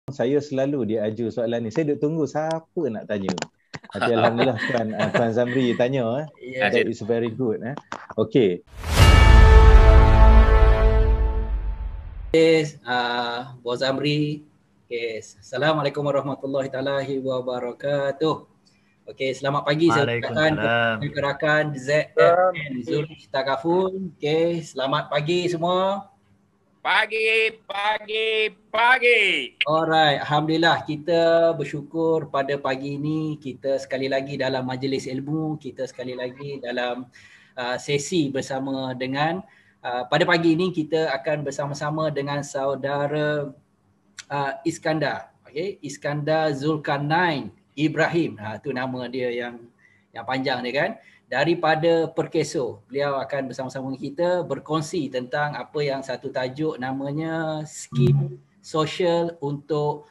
Saya selalu dia aju soalan ni. Saya duk tunggu siapa nak tanya. Tapi alhamdulillah Tuan Zamri tanya. That is very good. Okay. Bos Zamri. Okay. Assalamualaikum warahmatullahi wabarakatuh. Okay, selamat pagi. Saya rakan ZFN Zurich Takaful. Okay, selamat pagi semua. Pagi. Alright, alhamdulillah kita bersyukur pada pagi ini kita sekali lagi dalam majlis ilmu, kita sekali lagi dalam sesi bersama dengan pada pagi ini kita akan bersama-sama dengan saudara Iskandar. Okay, Iskandar Zulkarnain Ibrahim. Tu nama dia yang panjang dia kan. Daripada Perkeso. Beliau akan bersama-sama dengan kita berkongsi tentang apa yang satu tajuk namanya skim sosial untuk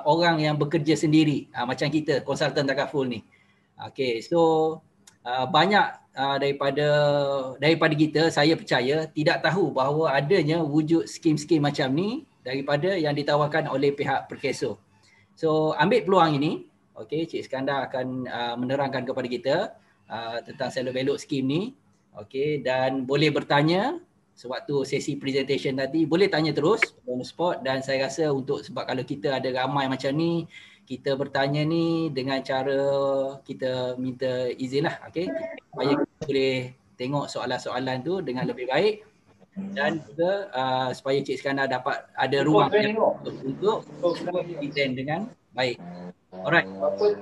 orang yang bekerja sendiri. Macam kita, konsultan takaful ni. Okay, so banyak daripada kita, saya percaya tidak tahu bahawa adanya wujud skim-skim macam ni daripada yang ditawarkan oleh pihak Perkeso. So ambil peluang ini, okay, Cik Iskandar akan menerangkan kepada kita tentang salary belok skim ni. Okay, dan boleh bertanya sewaktu sesi presentation tadi, boleh tanya terus on the spot. Dan saya rasa sebab kalau kita ada ramai macam ni, kita bertanya ni dengan cara kita minta izin lah, okay, supaya kita boleh tengok soalan-soalan tu dengan lebih baik. Dan juga supaya Cik Iskandar dapat ada ruang untuk present dengan baik. Alright,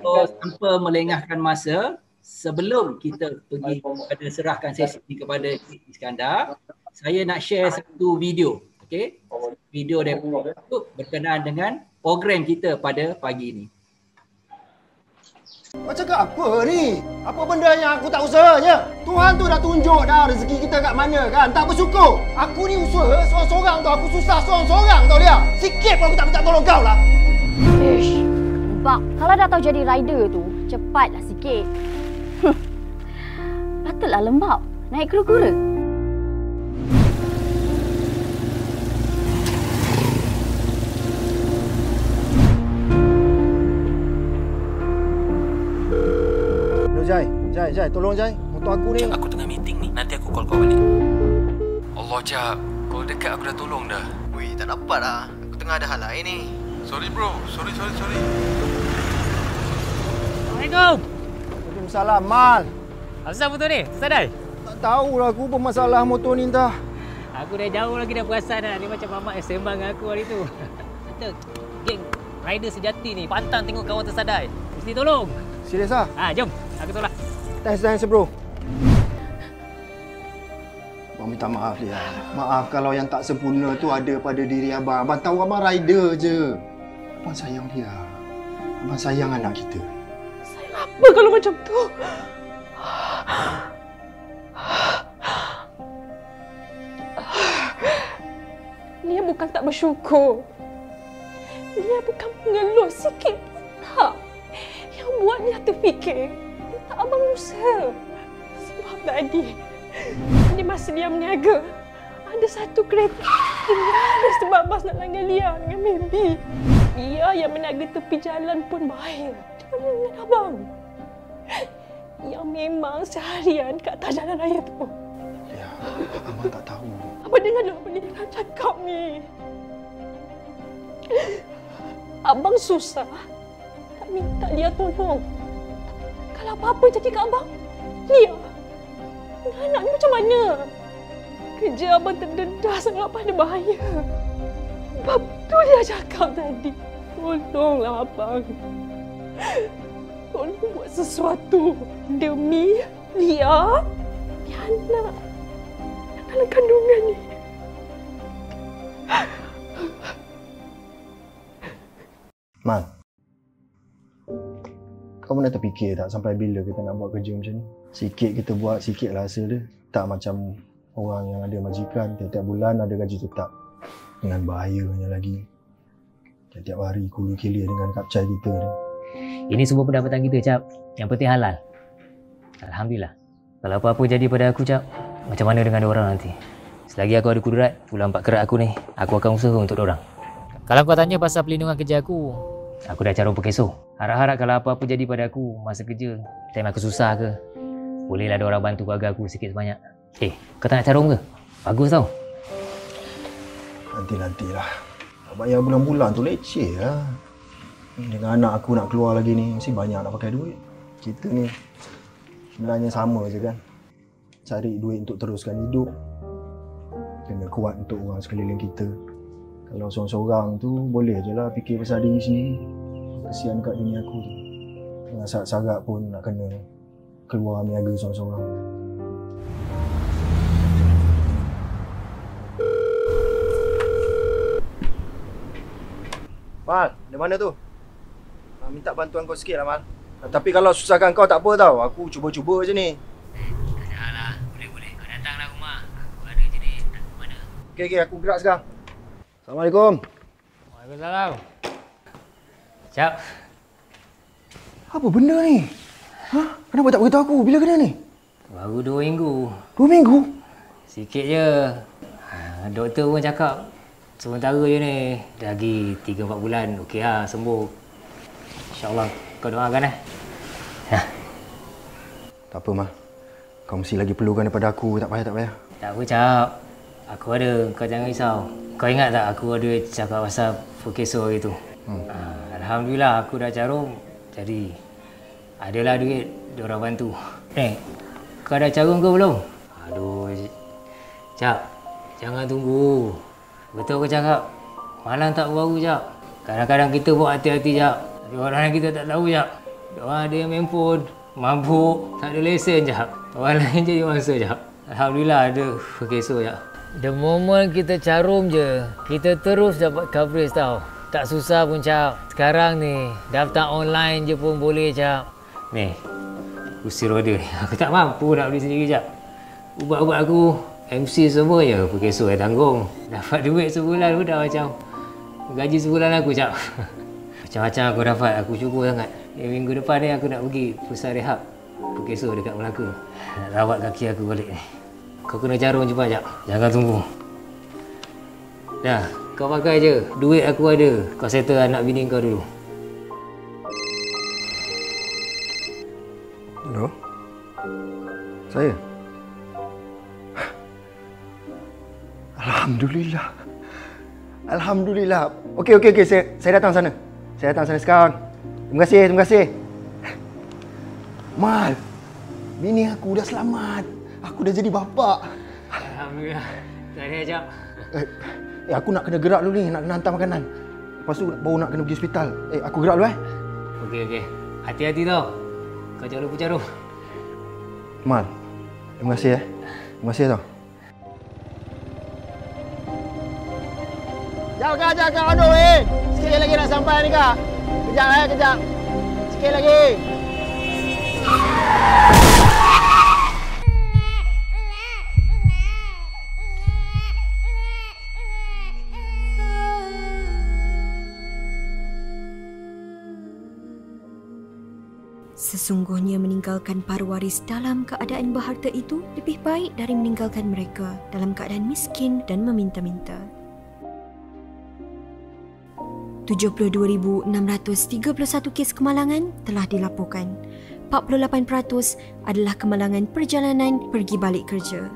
so tanpa melengahkan masa, sebelum kita pergi kepada serahkan sesi ini kepada Cik Iskandar, saya nak share satu video. Okay? Video daripada YouTube berkenaan dengan program kita pada pagi ini. Kau cakap apa ni? Apa benda yang aku tak usahanya? Tuhan tu dah tunjuk dah rezeki kita kat mana kan? Tak bersyukur. Aku ni usaha seorang-seorang tau. Aku susah seorang-seorang tau dia. Sikit pun aku tak minta tolong kau lah. Ish, Bak, kalau dah tahu jadi rider tu, cepatlah sikit. Patutlah lembab. Naik kura-kura. Jai, tolong Jai. Motor aku ni. Aku tengah meeting ni. Nanti aku call kau balik. Allah, Jap. Kau dekat aku dah tolong dah. Weh, tak dapat lah. Aku tengah ada hal lain ni. Sorry bro. Sorry. Assalamualaikum. Waalaikumsalam, Mal. Asal motor ni? Sadai? Tak tahulah aku bermasalah motor ni entah. Aku dah jauh lagi dah perasan dah. Dia macam mamak yang sembang dengan aku hari tu. Kita geng rider sejati ni. Pantang tengok kawan tersadai. Mesti tolong. Serius lah? Jom. Aku tolak. Thanks bro. Abang minta maaf dia. Maaf kalau yang tak sempurna tu ada pada diri abang. Abang tahu abang rider je. Abang sayang dia. Abang sayang anak kita. Sayang apa kalau macam tu? Dia bukan tak bersyukur. Dia bukan mengeluh sikit pun tak. Yang buat dia terfikir, dia tak abang usaha. Sebab tadi, di masa dia berniaga, ada satu kereta yang nyaris terbabas nak langgar liar dengan Maybe. Dia yang berniaga tepi jalan pun bahaya. Macam mana dengan abang? Yang memang seharian kat atas jalan raya tu. Ya, abang tak tahu. Abang dengar dulu apa dia nak cakap ni. Abang susah. Tak minta dia tolong. Kalau apa-apa jadi kat abang, dia. Anak ni macam mana? Kerja abang terdedah sangat pada bahaya. Betul dia cakap tadi. Tolonglah abang. Tolong buat sesuatu demi Lia, anak dalam kandungan ni. Man, kau pernah terfikir tak sampai bila kita nak buat kerja macam ni? Sikit kita buat, sikitlah hasil dia. Tak macam orang yang ada majikan, tiap-tiap bulan ada gaji tetap. Dengan bahayanya lagi. Tiap-tiap hari kulu kilir dengan kapcai kita ni. Ini semua pendapatan kita, Cap. Yang penting halal. Alhamdulillah. Kalau apa-apa jadi pada aku, Cap, macam mana dengan diorang nanti? Selagi aku ada kudrat, pula 4 kerat aku ni, aku akan usaha untuk diorang. Kalau kau tanya pasal pelindungan kerja aku dah carum Perkeso. Harap-harap kalau apa-apa jadi pada aku masa kerja, time aku susah ke, bolehlah ada orang bantu keluarga aku sikit sebanyak. Kau tak nak carum ke? Bagus tau. Nantilah. Tak bayar bulan-bulan tu leceh lah. Dengan anak aku nak keluar lagi ni, mesti banyak nak pakai duit. Kita ni sebenarnya sama je kan. Cari duit untuk teruskan hidup. Kena kuat untuk orang sekeliling kita. Kalau seorang-seorang tu boleh je lah fikir pasal diri sendiri. Kesian kat dunia aku tu. Dengan sarat-sarat pun nak kena keluar niaga seorang-seorang. Mal, dari mana tu? Minta bantuan kau sikit lah Mal. Tapi kalau susahkan kau tak apa tau. Aku cuba-cuba je ni. Taklah, boleh. Kau datanglah rumah. Aku ada je ni. Tak ke mana. Okey, aku gerak sekarang. Assalamualaikum. Waalaikumsalam. Cap. Apa benda ni? Kenapa tak beritahu aku? Bila kena ni? Baru 2 minggu. 2 minggu? Sikit je. Doktor pun cakap sementara je ni. Lagi 3-4 bulan. Okey lah, sembuh. InsyaAllah kau doakan Tak apa Mal. Kau mesti lagi perlukan daripada aku. Tak payah. Tak apa Cap. Aku ada. Kau jangan risau. Kau ingat tak aku ada cakap pasal Perkeso hari tu? Alhamdulillah aku dah carum. Jadi adalah duit diorang bantu. Kau dah carum ke belum? Aduh Cap, jangan tunggu. Betul kau cakap. Malang tak baru Cap. Kadang-kadang kita buat hati-hati Cap. Orang yang kita tak tahu Cap. Orang ada yang main phone, mabuk, tak ada lesen Cap. Orang lain jadi mangsa Cap. Alhamdulillah ada Perkeso Cap. The moment kita carum je, kita terus dapat coverage tau. Tak susah pun Cap. Sekarang ni, daftar online je pun boleh Cap. Ni, kursi roda ni. Aku tak mampu nak beli sendiri Cap. Ubat-ubat aku, MC semua je Perkeso yang tanggung. Dapat duit sebulan pun dah macam gaji sebulan aku Cap. Macam-macam aku dapat, aku cuba sangat. Minggu depan ni aku nak pergi pusat rehab Perkeso dekat Melaka. Nak rawat kaki aku balik ni. Kau kena carum cepat Cap. Jangan tunggu. Dah, kau pakai je. Duit aku ada. Kau settle anak bini kau dulu. Hello? Saya? Alhamdulillah. Okey. Saya datang sana. Saya datang sana sekarang. Terima kasih. Mal, bini aku dah selamat. Aku dah jadi bapa. Alhamdulillah. Tahniah Cap. Aku nak kena gerak dulu ni. Nak kena hantar makanan. Lepas tu baru nak kena pergi hospital. Aku gerak dulu Okey. Hati-hati tau. Kau jangan lupa carum. Mal, terima kasih Terima kasih tau. Kejap. Aduh sikit lagi nak sampai ni Kak. Kejap. Sikit lagi. Sesungguhnya meninggalkan para waris dalam keadaan berharta itu lebih baik dari meninggalkan mereka dalam keadaan miskin dan meminta-minta. 72,631 kes kemalangan telah dilaporkan. 48% adalah kemalangan perjalanan pergi balik kerja.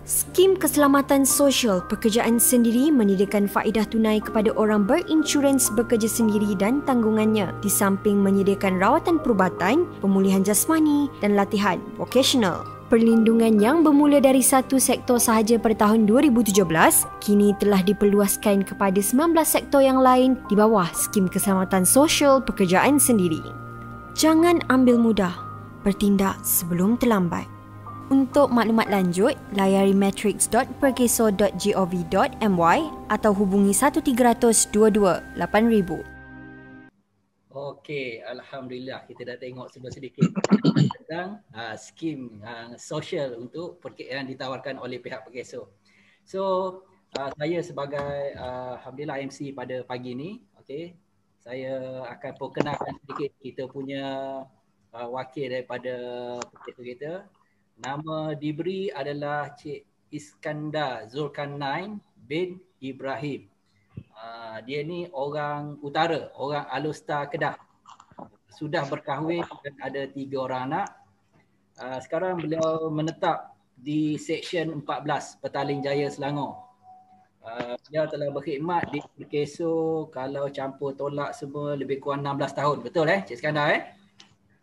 Skim Keselamatan Sosial Pekerjaan Sendiri menyediakan faedah tunai kepada orang berinsurans bekerja sendiri dan tanggungannya, di samping menyediakan rawatan perubatan, pemulihan jasmani dan latihan vocational. Perlindungan yang bermula dari satu sektor sahaja pada tahun 2017 kini telah diperluaskan kepada 19 sektor yang lain di bawah Skim Keselamatan Sosial Pekerjaan Sendiri. Jangan ambil mudah, bertindak sebelum terlambat. Untuk maklumat lanjut, layari matrix.perkeso.gov.my atau hubungi 1300 22 8000. Okey, Alhamdulillah kita dah tengok sedikit tentang skim sosial untuk yang ditawarkan oleh pihak Perkeso. So, saya sebagai Alhamdulillah MC pada pagi ini, okey, saya akan perkenalkan sedikit kita punya wakil daripada Perkeso kita. Nama diberi adalah Cik Iskandar Zulkarnain bin Ibrahim. Dia ni orang utara, orang Alustar Kedah. Sudah berkahwin dan ada 3 orang anak. Sekarang beliau menetap di Seksyen 14 Petaling Jaya, Selangor. Dia telah berkhidmat di Perkeso, kalau campur tolak semua lebih kurang 16 tahun. Betul Cik Skandar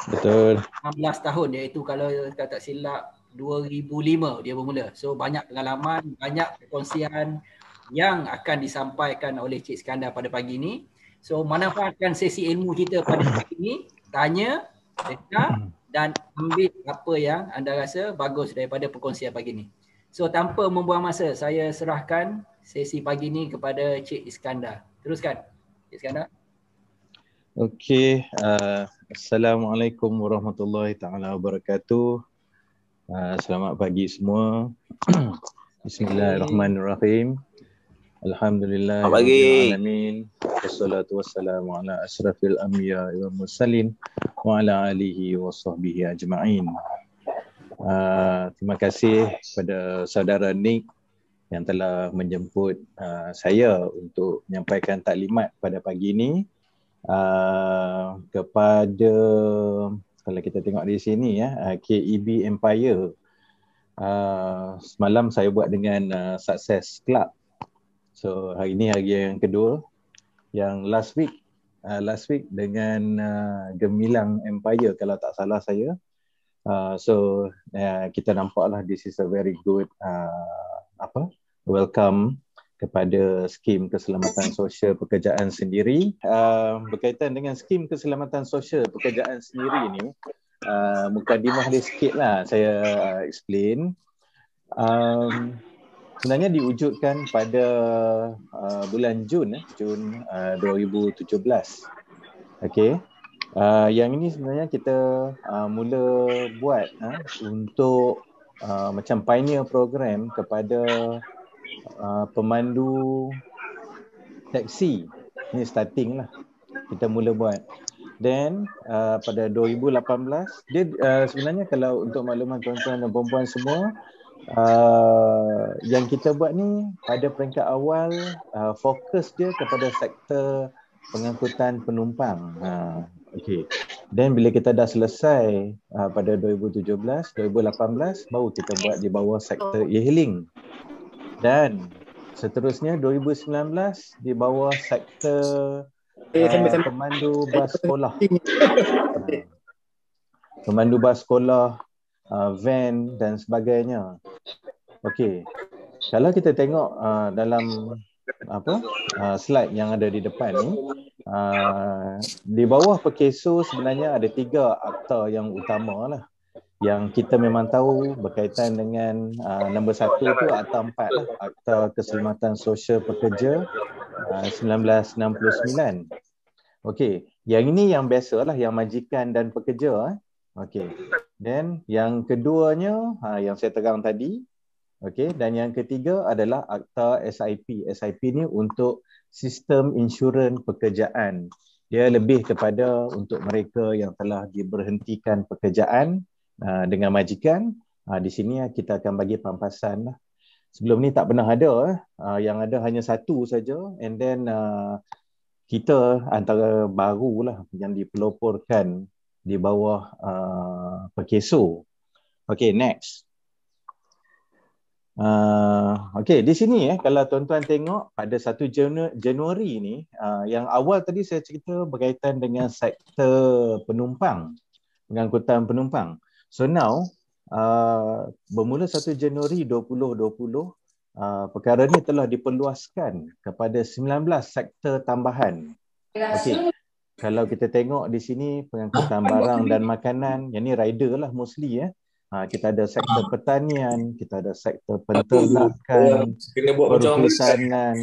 Betul. 16 tahun, iaitu kalau tak silap 2005 dia bermula. So banyak pengalaman, banyak perkongsian yang akan disampaikan oleh Cik Skandar pada pagi ini. So manfaatkan sesi ilmu kita pada pagi ini, tanya, dengar dan ambil apa yang anda rasa bagus daripada perkongsian pagi ini. So tanpa membuang masa, saya serahkan sesi pagi ini kepada Cik Iskandar. Teruskan Cik Iskandar. Okey, Assalamualaikum warahmatullahi taala wabarakatuh. Selamat pagi semua. Bismillahirrahmanirrahim. Alhamdulillahirabbil alamin. Wassalatu wassalamu ala asyrafil anbiya wal mursalin wa ala alihi wa sahbihi ajma'in. Terima kasih kepada saudara Nick yang telah menjemput saya untuk menyampaikan taklimat pada pagi ini. Kepada, kalau kita tengok di sini KEB Empire, semalam saya buat dengan Success Club. So hari ini hari yang kedua. Yang last week dengan Gemilang Empire kalau tak salah saya. So kita nampaklah this is a very good welcome kepada skim keselamatan sosial pekerjaan sendiri. Berkaitan dengan skim keselamatan sosial pekerjaan sendiri ni, mukadimah dia sikit lah saya explain. Sebenarnya diwujudkan pada bulan Jun 2017. Okey. Yang ini sebenarnya kita mula buat untuk macam pioneer program kepada pemandu taksi. Ini starting lah. Kita mula buat. Then pada 2018, dia sebenarnya kalau untuk makluman tuan-tuan dan puan-puan semua, yang kita buat ni pada peringkat awal fokus dia kepada sektor pengangkutan penumpang. Okey. Dan bila kita dah selesai pada 2017, 2018 baru kita buat di bawah sektor e-hailing. Dan seterusnya 2019 di bawah sektor pemandu bas sekolah. Pemandu bas sekolah, van dan sebagainya. Okey. Kalau kita tengok dalam slide yang ada di depan ni, di bawah Perkeso sebenarnya ada 3 akta yang utama lah, yang kita memang tahu berkaitan dengan nombor 1 tu akta 4 lah, Akta Keselamatan Sosial Pekerja 1969. Okey, yang ini yang biasalah, yang majikan dan pekerja. Okey. Dan yang keduanya yang saya terang tadi. Okey, dan yang ketiga adalah akta SIP. SIP ni untuk sistem insurans pekerjaan. Dia lebih kepada untuk mereka yang telah diberhentikan pekerjaan dengan majikan. Di sini kita akan bagi pampasan lah. Sebelum ni tak pernah ada, yang ada hanya satu saja, and then kita antara barulah yang dipeloporkan di bawah Perkeso. Okey, next. Okey, di sini kalau tuan-tuan tengok pada 1 Januari ni, yang awal tadi saya cerita berkaitan dengan sektor penumpang, pengangkutan penumpang. So now bermula 1 Januari 2020, perkara ni telah diperluaskan kepada 19 sektor tambahan. Okey. Kalau kita tengok di sini pengangkutan barang dan makanan, yang ni rider lah mostly kita ada sektor pertanian, kita ada sektor penternakan, perhutanan,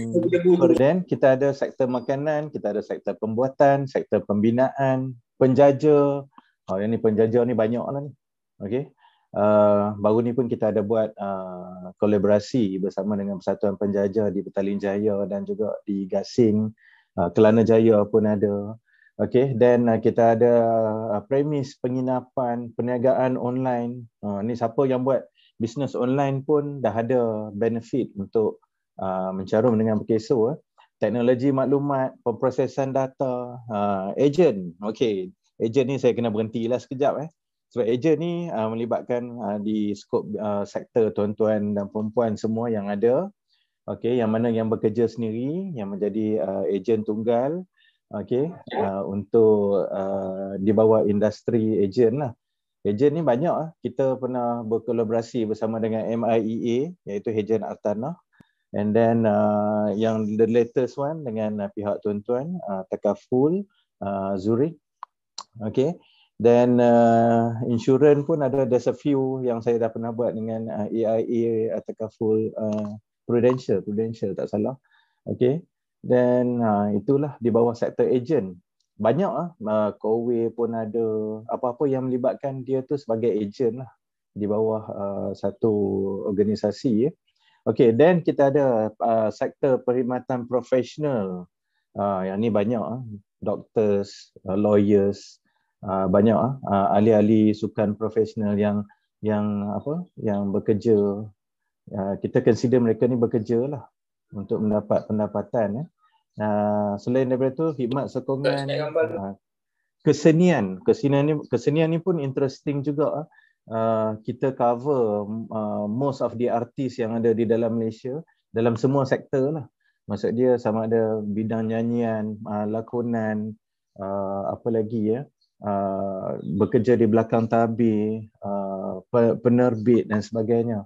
dan kita ada sektor makanan, kita ada sektor pembuatan, sektor pembinaan, penjaja. Yang ni penjaja ni banyak lah ni. Okey. Baru ni pun kita ada buat kolaborasi bersama dengan Persatuan Penjaja di Petaling Jaya dan juga di Gasing, Kelana Jaya pun ada. Okey, dan kita ada premis penginapan, perniagaan online. Ni siapa yang buat bisnes online pun dah ada benefit untuk mencarum dengan Perkeso. teknologi maklumat, pemprosesan data, agent. Okey, agent ni saya kena berhentilah sekejap sebab agent ni melibatkan di skop sektor tuan-tuan dan perempuan semua yang ada. Okey, yang mana yang bekerja sendiri, yang menjadi agent tunggal. Okey, untuk di bawah industri agent lah. Agent ni banyak kita pernah berkolaborasi bersama dengan MIEA, iaitu Agent Artanah. And then yang the latest one dengan pihak tuan-tuan Takaful Zurich. Okay. Then insurans pun there's a few yang saya dah pernah buat dengan AIA, Takaful Prudential tak salah. Okay. Then itulah di bawah sektor agent. Banyak Kowe pun ada, apa-apa yang melibatkan dia tu sebagai agent lah di bawah satu organisasi. Okay, then kita ada sektor perkhidmatan profesional. Yang ni banyak, doctors, lawyers, banyak ahli-ahli sukan profesional yang bekerja. Kita consider mereka ni bekerja lah untuk mendapat pendapatan. Selain daripada tu, khidmat sokongan kesenian ni pun interesting juga. Kita cover most of the artis yang ada di dalam Malaysia dalam semua sektor lah. Maksud dia sama ada bidang nyanyian, lakonan, apa lagi bekerja di belakang tabir, penerbit dan sebagainya.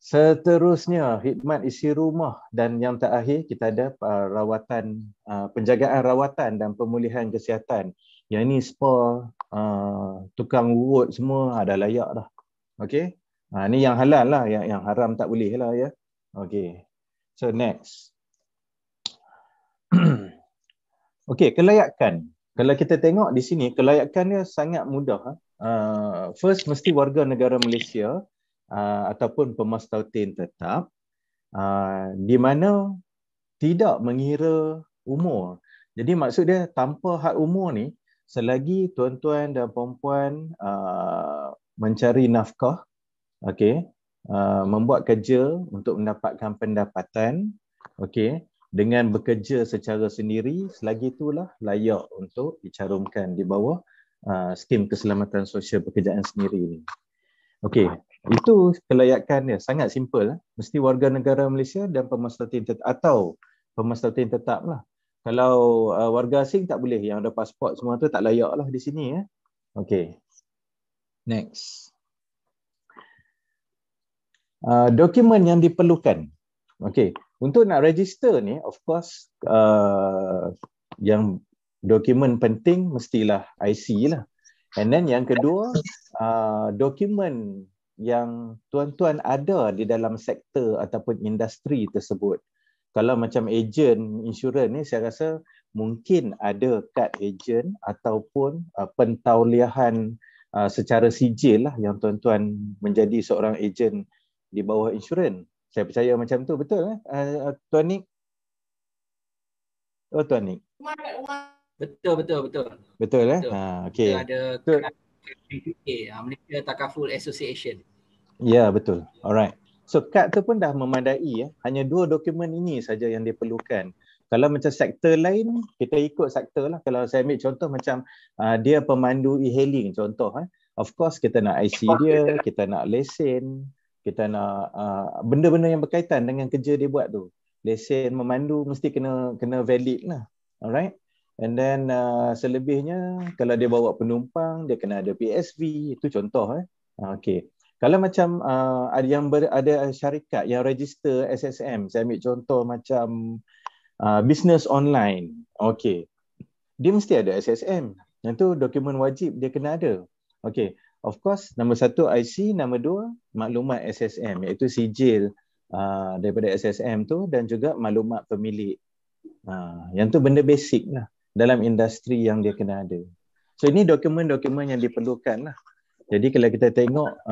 Seterusnya, khidmat isi rumah, dan yang terakhir kita ada penjagaan rawatan dan pemulihan kesihatan. Yang ni spa, tukang urut semua ada layak dah. Okey. Ni yang halal lah, yang haram tak boleh lah ya. Okey. So next. Okey, kelayakan. Kalau kita tengok di sini, kelayakan dia sangat mudah. First mesti warga negara Malaysia ataupun pemastautin tetap, di mana tidak mengira umur. Jadi maksud dia tanpa had umur ni, selagi tuan-tuan dan perempuan mencari nafkah, membuat kerja untuk mendapatkan pendapatan, dengan bekerja secara sendiri, selagi itulah layak untuk dicarumkan di bawah skim keselamatan sosial pekerjaan sendiri ni. Itu kelayakan dia, sangat simple. Mesti warga negara Malaysia dan pemastautin tetap, atau pemastautin tetap lah. Kalau warga asing tak boleh, yang ada pasport semua tu tak layak lah di sini. Next. Dokumen yang diperlukan. Untuk nak register ni, of course, yang dokumen penting mestilah IC lah. And then yang kedua, dokumen yang tuan-tuan ada di dalam sektor ataupun industri tersebut. Kalau macam ejen insurans ni, saya rasa mungkin ada kad ejen ataupun pentauliahan secara sijil lah yang tuan-tuan menjadi seorang ejen di bawah insurans. Saya percaya macam tu, betul Tuan Nik? Oh, Tuan Nik. Betul. Betul okey. Ada Malaysia Takaful Association. Ya, betul. Alright. So kad tu pun dah memadai. Hanya 2 dokumen ini saja yang diperlukan. Kalau macam sektor lain, kita ikut sektor lah. Kalau saya ambil contoh macam dia pemandu e-hailing contoh. Of course kita nak IC dia, kita nak lesen, kita nak benda-benda yang berkaitan dengan kerja dia buat tu. Lesen memandu mesti kena valid lah. Alright. And then selebihnya kalau dia bawa penumpang, dia kena ada PSV, itu contoh. Kalau macam ada syarikat yang register SSM, saya ambil contoh macam business online. Dia mesti ada SSM. Yang tu dokumen wajib dia kena ada. Of course, nombor 1 IC, nombor 2 maklumat SSM, iaitu sijil daripada SSM tu dan juga maklumat pemilik. Yang tu benda basic lah dalam industri yang dia kena ada. So ini dokumen-dokumen yang diperlukan lah. Jadi kalau kita tengok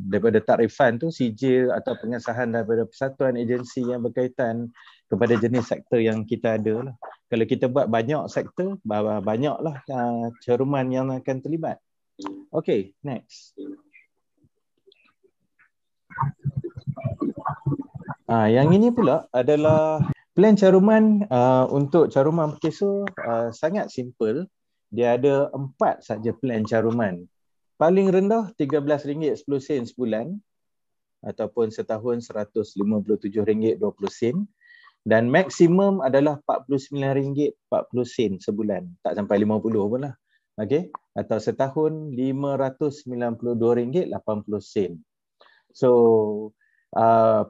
daripada takrifan tu, sijil atau pengesahan daripada persatuan agensi yang berkaitan kepada jenis sektor yang kita ada lah. Kalau kita buat banyak sektor, banyaklah caruman yang akan terlibat. Next. Yang ini pula adalah Plan caruman untuk caruman perkeso sangat simple. Dia ada 4 saja plan caruman. Paling rendah RM13.10 sebulan ataupun setahun RM157.20 dan maksimum adalah RM49.40 sebulan. Tak sampai 50 pun lah. Okey, atau setahun RM592.80. So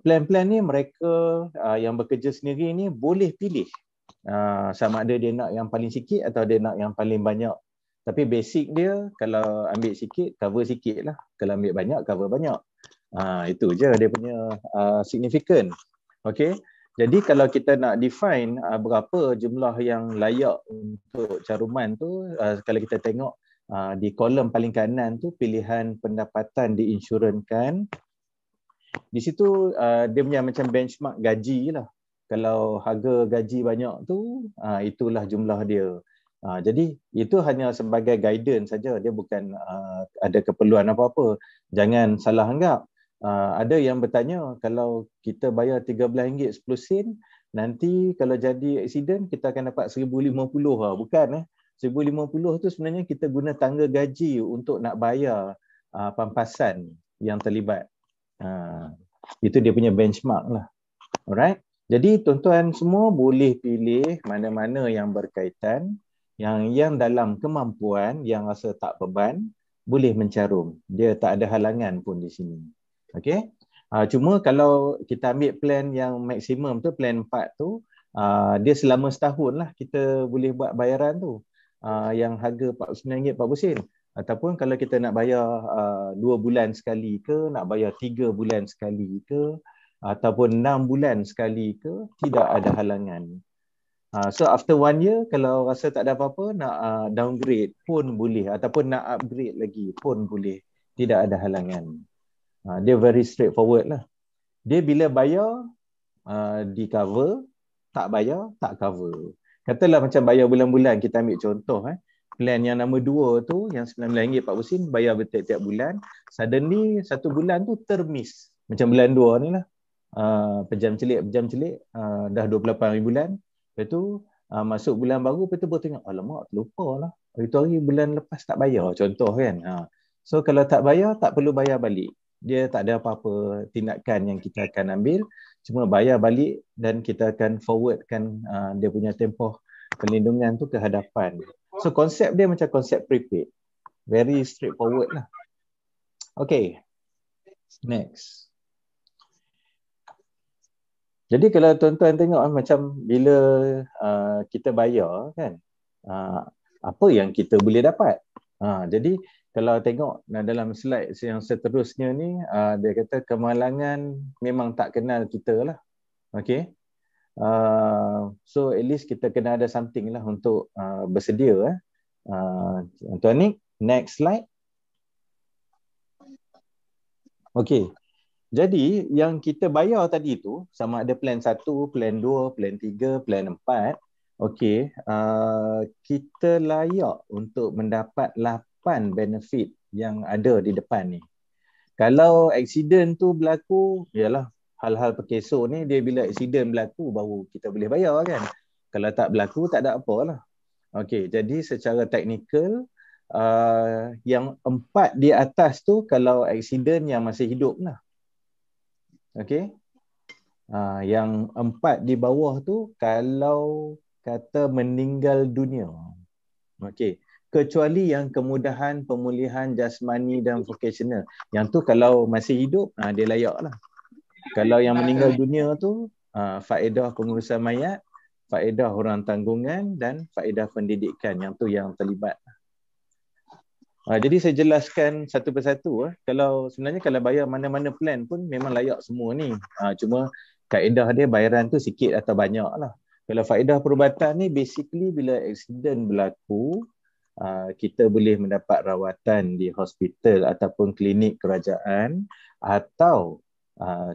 plan-plan ni mereka yang bekerja sendiri ni boleh pilih sama ada dia nak yang paling sikit atau dia nak yang paling banyak. Tapi basic dia kalau ambil sikit, cover sikit lah. Kalau ambil banyak, cover banyak. Itu je dia punya signifikan. Okay. Jadi kalau kita nak define berapa jumlah yang layak untuk caruman tu, kalau kita tengok di kolom paling kanan tu pilihan pendapatan diinsurankan. Di situ dia punya macam benchmark gaji lah. Kalau harga gaji banyak tu, itulah jumlah dia. Jadi itu hanya sebagai guidance saja. Dia bukan ada keperluan apa-apa. Jangan salah anggap. Ada yang bertanya, kalau kita bayar RM13.10, nanti kalau jadi aksiden kita akan dapat RM1,050. Bukan. RM1,050 tu sebenarnya kita guna tangga gaji untuk nak bayar pampasan yang terlibat. Itu dia punya benchmark lah. Alright. Jadi tuan-tuan semua boleh pilih mana-mana yang berkaitan, yang dalam kemampuan, yang rasa tak beban, boleh mencarum. Dia tak ada halangan pun di sini. Okey. Cuma kalau kita ambil plan yang maksimum tu, plan 4 tu, dia selama setahun lah kita boleh buat bayaran tu. Yang harga RM49.40. Ataupun kalau kita nak bayar 2 bulan sekali ke, nak bayar 3 bulan sekali ke, ataupun 6 bulan sekali ke, tidak ada halangan. So after 1 year, kalau rasa tak ada apa-apa, nak downgrade pun boleh. Ataupun nak upgrade lagi pun boleh. Tidak ada halangan. Dia very straightforward lah. Dia bila bayar, di cover, tak bayar, tak cover. Katalah macam bayar bulan-bulan, kita ambil contoh. Plan yang nombor 2 tu, yang RM9.40, bayar bertiap-tiap bulan. Suddenly, 1 bulan tu termiss. Macam bulan 2 ni lah. Pejam celik, dah 28 bulan. Lepas tu, masuk bulan baru, lepas tu baru tengok, alamak, terlupa lah. Itu hari bulan lepas tak bayar, contoh kan. So, kalau tak bayar, tak perlu bayar balik. Dia tak ada apa-apa tindakan yang kita akan ambil. Cuma bayar balik dan kita akan forwardkan dia punya tempoh perlindungan tu ke hadapan. So konsep dia macam konsep prepaid. Very straightforward lah. Okay. Next. Jadi kalau tuan-tuan tengok macam bila kita bayar kan, apa yang kita boleh dapat. Jadi kalau tengok dalam slide yang seterusnya ni, dia kata kemalangan memang tak kenal kita lah. Okay. So at least kita kena ada something lah untuk bersedia. Tuan Nick, next slide. Okay. Jadi yang kita bayar tadi tu sama ada plan 1, plan 2, plan 3, plan 4. Okay. Kita layak untuk mendapat 8 benefit yang ada di depan ni. Kalau aksiden tu berlaku, yalah, hal-hal perkeso ni dia bila aksiden berlaku baru kita boleh bayar kan. Kalau tak berlaku tak ada apalah. Okey, jadi secara teknikal yang 4 di atas tu kalau aksiden yang masih hidup lah. Okey. Yang 4 di bawah tu kalau kata meninggal dunia. Okey. Kecuali yang kemudahan pemulihan jasmani dan vocational. Yang tu kalau masih hidup dia layak lah. Kalau yang meninggal dunia tu, faedah pengurusan mayat, faedah orang tanggungan dan faedah pendidikan. Yang tu yang terlibat. Jadi saya jelaskan satu persatu. Kalau sebenarnya kalau bayar mana-mana plan pun memang layak semua ni. Cuma kaedah dia bayaran tu sikit atau banyak lah. Kalau faedah perubatan ni basically bila aksiden berlaku, kita boleh mendapat rawatan di hospital ataupun klinik kerajaan atau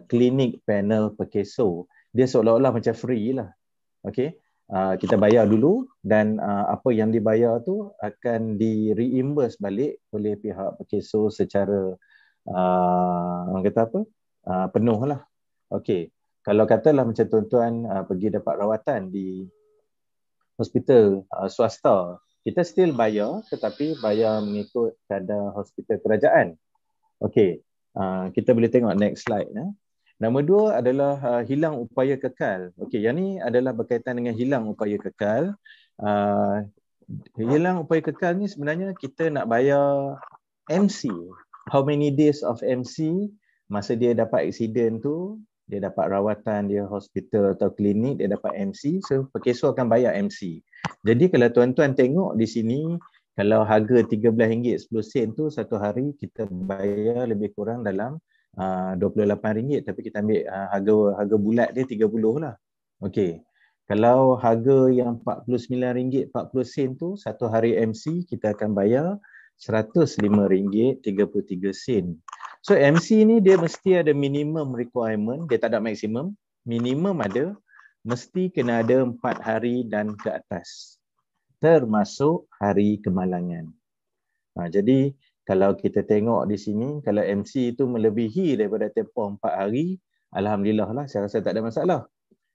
klinik panel perkeso. Dia seolah-olah macam free lah. Okay. Kita bayar dulu dan apa yang dibayar tu akan di-reimburse balik oleh pihak perkeso secara orang kata apa? Penuh lah. Okay. Kalau katalah macam tuan-tuan pergi dapat rawatan di hospital swasta, kita still bayar tetapi bayar mengikut kadar hospital kerajaan. Okey, kita boleh tengok next slide. Nombor 2 adalah hilang upaya kekal. Okey, yang ni adalah berkaitan dengan hilang upaya kekal. Hilang upaya kekal ni sebenarnya kita nak bayar MC. How many days of MC masa dia dapat aksiden tu, dia dapat rawatan, dia hospital atau klinik, dia dapat MC. So pekeso akan bayar MC. Jadi kalau tuan-tuan tengok di sini, kalau harga RM13.10 tu satu hari kita bayar lebih kurang dalam RM28, tapi kita ambil harga bulat dia 30 lah. Okey. Kalau harga yang RM49.40 tu satu hari MC kita akan bayar RM105.33. So MC ni dia mesti ada minimum requirement, dia tak ada maksimum. Minimum ada, mesti kena ada 4 hari dan ke atas, termasuk hari kemalangan. Jadi kalau kita tengok di sini, kalau MC itu melebihi daripada tempoh 4 hari, alhamdulillah lah, saya rasa tak ada masalah.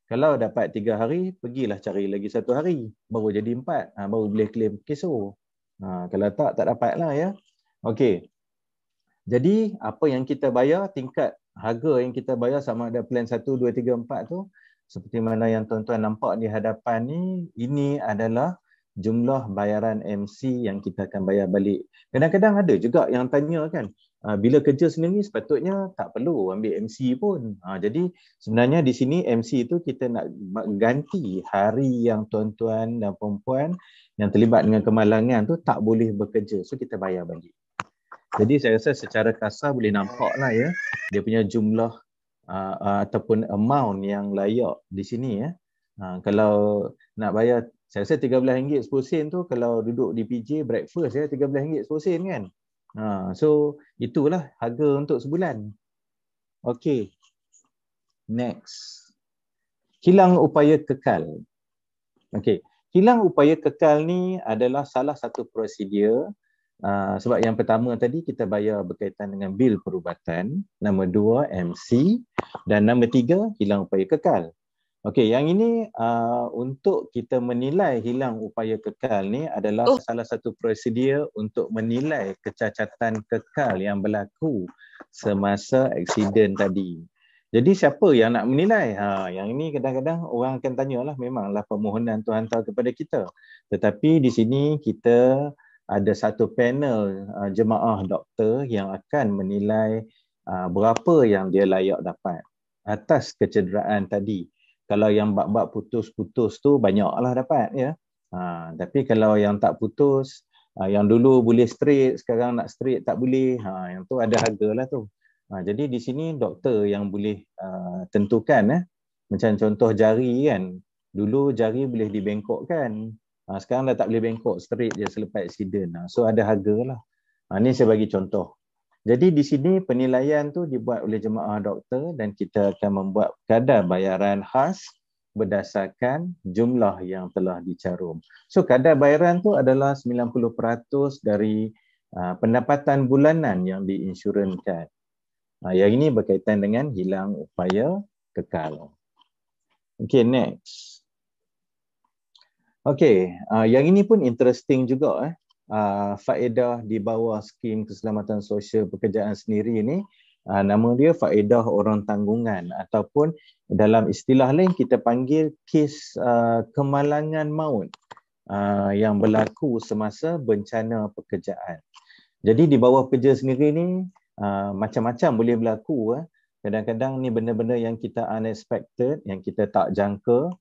Kalau dapat 3 hari, pergilah cari lagi 1 hari, baru jadi 4, baru boleh claim keso. Kalau tak dapat lah ya. Okey. Jadi apa yang kita bayar, tingkat harga yang kita bayar sama ada plan 1, 2, 3, 4 tu, seperti mana yang tuan-tuan nampak di hadapan ni, ini adalah jumlah bayaran MC yang kita akan bayar balik. Kadang-kadang ada juga yang tanya kan, bila kerja sendiri sepatutnya tak perlu ambil MC pun. Jadi sebenarnya di sini MC itu kita nak ganti hari yang tuan-tuan dan perempuan yang terlibat dengan kemalangan tu tak boleh bekerja. So kita bayar balik. Jadi saya rasa secara kasar boleh nampak lah ya, dia punya jumlah ataupun amount yang layak di sini ya. Kalau nak bayar, saya rasa RM13.10 tu kalau duduk di PJ breakfast ya, RM13.10 kan. So itulah harga untuk sebulan. Okey. Next. Hilang upaya kekal. Okey. Hilang upaya kekal ni adalah salah satu prosedur. Sebab yang pertama tadi kita bayar berkaitan dengan bil perubatan, nombor 2 MC, dan nombor 3 hilang upaya kekal. Okey, yang ini untuk kita menilai hilang upaya kekal ni adalah salah satu prosedur untuk menilai kecacatan kekal yang berlaku semasa aksiden tadi. Jadi siapa yang nak menilai? Yang ini kadang-kadang orang akan tanyalah, memanglah permohonan tu hantar kepada kita. Tetapi di sini kita ada satu panel jemaah doktor yang akan menilai berapa yang dia layak dapat atas kecederaan tadi. Kalau yang bab-bab putus-putus tu banyaklah dapat ya. Tapi kalau yang tak putus, yang dulu boleh straight, sekarang nak straight tak boleh, yang tu ada hargalah tu. Jadi di sini doktor yang boleh tentukan macam contoh jari kan. Dulu jari boleh dibengkokkan. Sekarang dah tak boleh bengkok, straight je selepas aksiden. So ada hargalah. Ni saya bagi contoh. Jadi di sini penilaian tu dibuat oleh jemaah doktor dan kita akan membuat kadar bayaran khas berdasarkan jumlah yang telah dicarum. So kadar bayaran tu adalah 90% dari pendapatan bulanan yang diinsurankan. Yang ini berkaitan dengan hilang upaya kekal. Okay, next. Okay, yang ini pun interesting juga faedah di bawah skim keselamatan sosial pekerjaan sendiri ni, nama dia faedah orang tanggungan ataupun dalam istilah lain kita panggil kes kemalangan maut yang berlaku semasa bencana pekerjaan. Jadi di bawah kerja sendiri ni macam-macam boleh berlaku. Kadang-kadang ni benda-benda yang kita unexpected, yang kita tak jangka,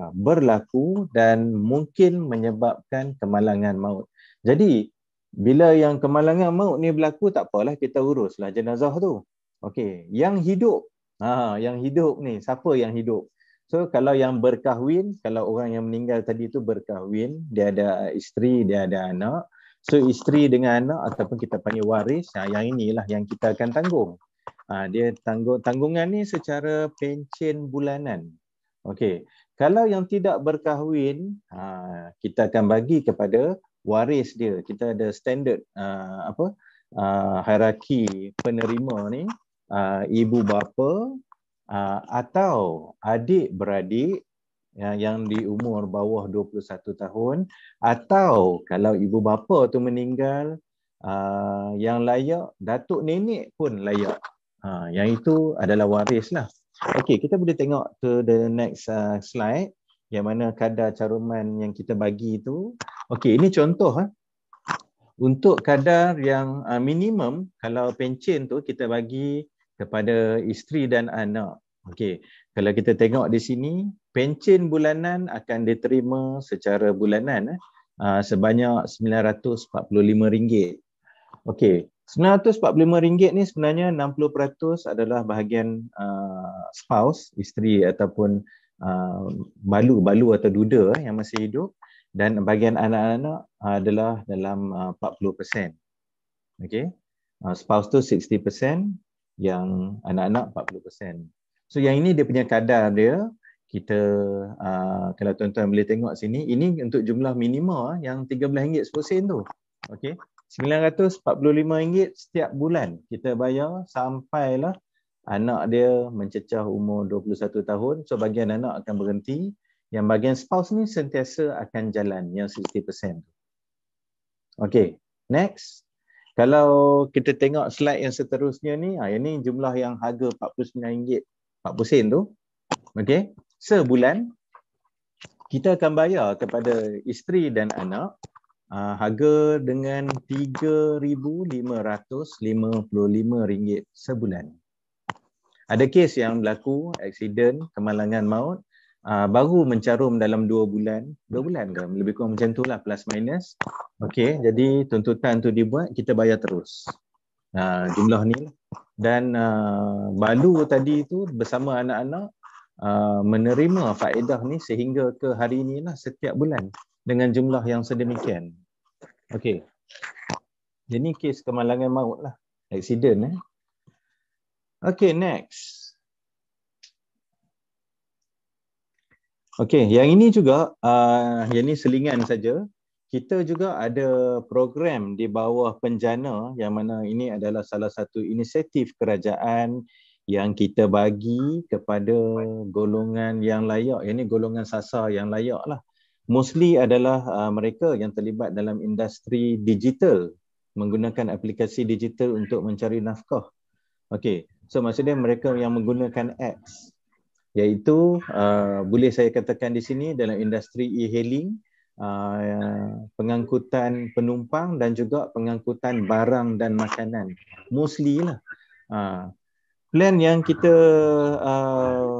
berlaku dan mungkin menyebabkan kemalangan maut. Jadi bila yang kemalangan maut ni berlaku, tak apalah, kita uruslah jenazah tu. Okey, yang hidup, yang hidup ni, siapa yang hidup? So kalau yang berkahwin, kalau orang yang meninggal tadi tu berkahwin, dia ada isteri, dia ada anak. So isteri dengan anak ataupun kita panggil waris, yang inilah yang kita akan tanggung. Dia tanggungan ni secara pencen bulanan. Okey, kalau yang tidak berkahwin, kita akan bagi kepada waris dia. Kita ada standard hierarki penerima ni, ibu bapa, atau adik-beradik yang di umur bawah 21 tahun, atau kalau ibu bapa tu meninggal, yang layak, datuk nenek pun layak. Yang itu adalah waris lah. Okey, kita boleh tengok to the next slide yang mana kadar caruman yang kita bagi tu. Okey, ini contoh. Untuk kadar yang minimum, kalau pencen tu kita bagi kepada isteri dan anak. Okey, kalau kita tengok di sini, pencen bulanan akan diterima secara bulanan sebanyak RM945. Okey, RM945 ni sebenarnya 60% adalah bahagian spouse, isteri ataupun balu atau duda yang masih hidup, dan bahagian anak-anak adalah dalam 40%. Okey, spouse tu 60%, yang anak-anak 40%. So yang ini dia punya kadar dia. Kita kalau tuan-tuan boleh tengok sini, ini untuk jumlah minima yang RM13.10 tu. Okey, RM945 setiap bulan kita bayar sampailah anak dia mencecah umur 21 tahun. So bahagian anak akan berhenti. Yang bahagian spouse ni sentiasa akan jalan yang 60%. Okey, next. Kalau kita tengok slide yang seterusnya ni, ini jumlah yang harga RM49.40 tu. Okey, sebulan kita akan bayar kepada isteri dan anak harga dengan RM3,555 sebulan. Ada kes yang berlaku, aksiden, kemalangan maut, baru mencarum dalam 2 bulan. 2 bulan ke? Lebih kurang macam tu lah, plus minus. Okey, jadi tuntutan tu dibuat, kita bayar terus. Jumlah ni lah. Dan balu tadi tu bersama anak-anak menerima faedah ni sehingga ke hari ni lah, setiap bulan dengan jumlah yang sedemikian. Okey. Jadi kes kemalangan maut lah, aksiden. Okey, next. Okey, yang ini juga, yang ini selingan saja. Kita juga ada program di bawah penjana yang mana ini adalah salah satu inisiatif kerajaan yang kita bagi kepada golongan yang layak. Yang ini golongan sasar yang layak lah. Mostly adalah mereka yang terlibat dalam industri digital, menggunakan aplikasi digital untuk mencari nafkah. Okey, so maksudnya mereka yang menggunakan apps, iaitu boleh saya katakan di sini dalam industri e-hailing, pengangkutan penumpang dan juga pengangkutan barang dan makanan. Mostly lah. Plan yang kita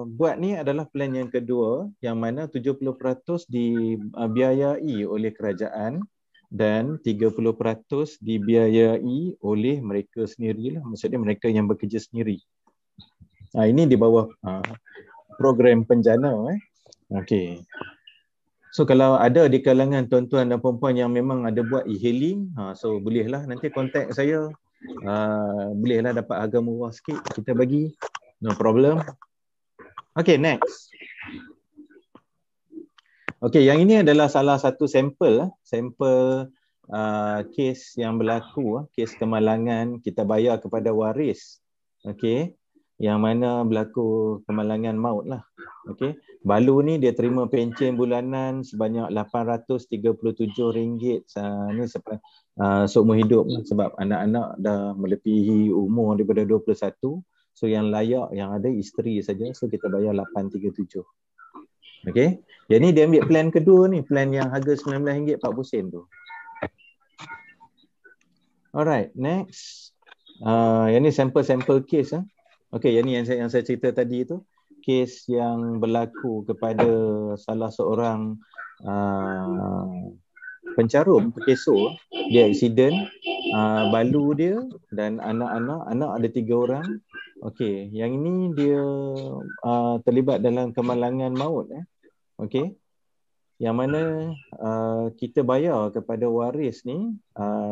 buat ni adalah plan yang kedua, yang mana 70% dibiayai oleh kerajaan dan 30% dibiayai oleh mereka sendirilah. Maksudnya mereka yang bekerja sendiri. Ini di bawah program penjana. Okey. So kalau ada di kalangan tuan-tuan dan puan-puan yang memang ada buat e-hailing, so bolehlah nanti kontak saya. Bolehlah dapat harga murah sikit, kita bagi. No problem. Okey, next. Okey, yang ini adalah salah satu sampel kes yang berlaku, kes kemalangan kita bayar kepada waris. Okey, yang mana berlaku kemalangan maut lah. Okey, balu ni dia terima pencen bulanan sebanyak RM837 ni seumur hidup sebab anak-anak dah melebihi umur daripada 21. So yang layak yang ada isteri saja, so kita bayar RM837. Okey, jadi dia ambil plan kedua ni, plan yang harga RM19.40 tu. Alright, next. Yang ni sampel-sampel case. Okey, yang ni yang saya cerita tadi tu, kes yang berlaku kepada salah seorang pencarum, pekesor. Dia aksiden, balu dia dan anak ada 3 orang. Okey, yang ini dia terlibat dalam kemalangan maut. Okey, yang mana kita bayar kepada waris ni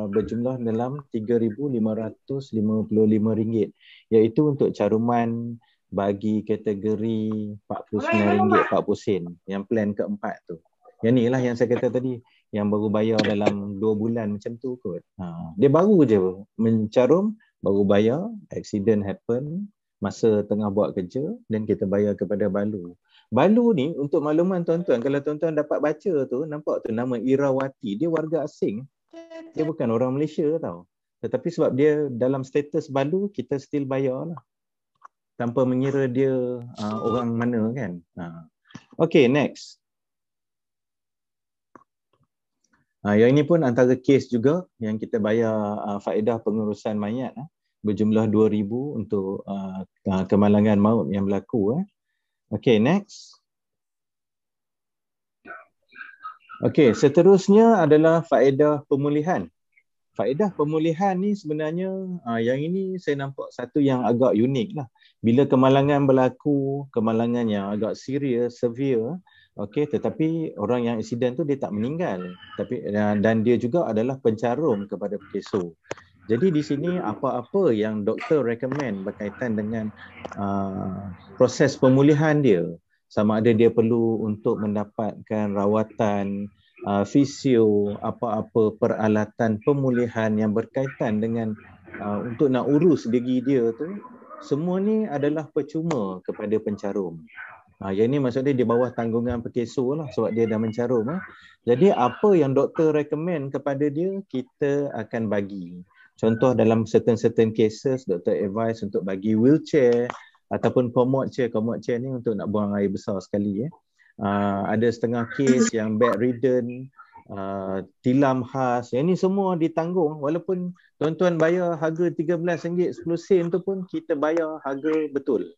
berjumlah dalam RM3,555, iaitu untuk caruman bagi kategori RM49.40 yang plan keempat tu. Yang ni lah yang saya kata tadi, yang baru bayar dalam 2 bulan macam tu kot. Dia baru je mencarum, baru bayar, accident happen, masa tengah buat kerja dan kita bayar kepada Balu. Balu ni untuk makluman tuan-tuan, kalau tuan-tuan dapat baca tu, nampak tu nama Irawati, dia warga asing. Dia bukan orang Malaysia tau. Tetapi sebab dia dalam status Balu, kita still bayar lah. Tanpa mengira dia orang mana kan. Okay, next. Yang ini pun antara kes juga yang kita bayar faedah pengurusan mayat. Berjumlah 2,000 untuk kemalangan maut yang berlaku. Okay, next. Okay, seterusnya adalah faedah pemulihan. Faedah pemulihan ni sebenarnya yang ini saya nampak satu yang agak unik lah. Bila kemalangan berlaku, kemalangan yang agak serius, severe, okay, tetapi orang yang insiden tu dia tak meninggal, tapi dan dia juga adalah pencarum kepada pekeso. Jadi di sini apa-apa yang doktor recommend berkaitan dengan proses pemulihan dia, sama ada dia perlu untuk mendapatkan rawatan, fisio, apa-apa peralatan pemulihan yang berkaitan dengan untuk nak urus diri dia tu, semua ni adalah percuma kepada pencarum. Yang ni maksudnya di bawah tanggungan pekeso lah sebab dia dah mencarum. Jadi apa yang doktor recommend kepada dia, kita akan bagi. Contoh dalam certain cases, doktor advise untuk bagi wheelchair ataupun commode chair. Commode chair ni untuk nak buang air besar sekali. Ada setengah kes yang bedridden, tilam khas. Yang ni semua ditanggung. Walaupun tuan-tuan bayar harga RM13, 10 sen tu pun kita bayar harga betul.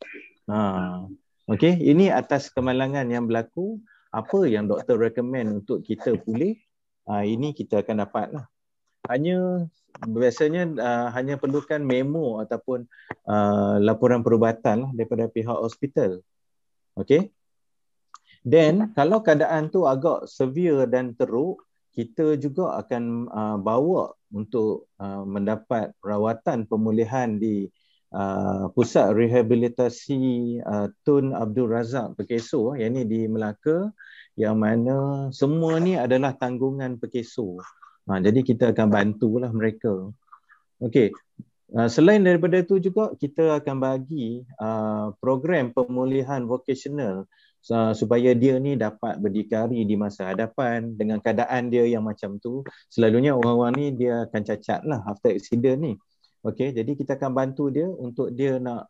Okay, ini atas kemalangan yang berlaku. Apa yang doktor recommend untuk kita pulih, ini kita akan dapat lah. Biasanya hanya perlukan memo ataupun laporan perubatan lah daripada pihak hospital. Okay. Then kalau keadaan tu agak severe dan teruk, kita juga akan bawa untuk mendapat rawatan pemulihan di Pusat Rehabilitasi Tun Abdul Razak Pekeso, yang ni di Melaka, yang mana semua ni adalah tanggungan Pekeso. Jadi kita akan bantulah mereka. Okey. Selain daripada itu juga kita akan bagi program pemulihan vocational supaya dia ni dapat berdikari di masa hadapan dengan keadaan dia yang macam tu. Selalunya orang-orang ni dia akan cacat lah after accident ni. Okey, jadi kita akan bantu dia untuk dia nak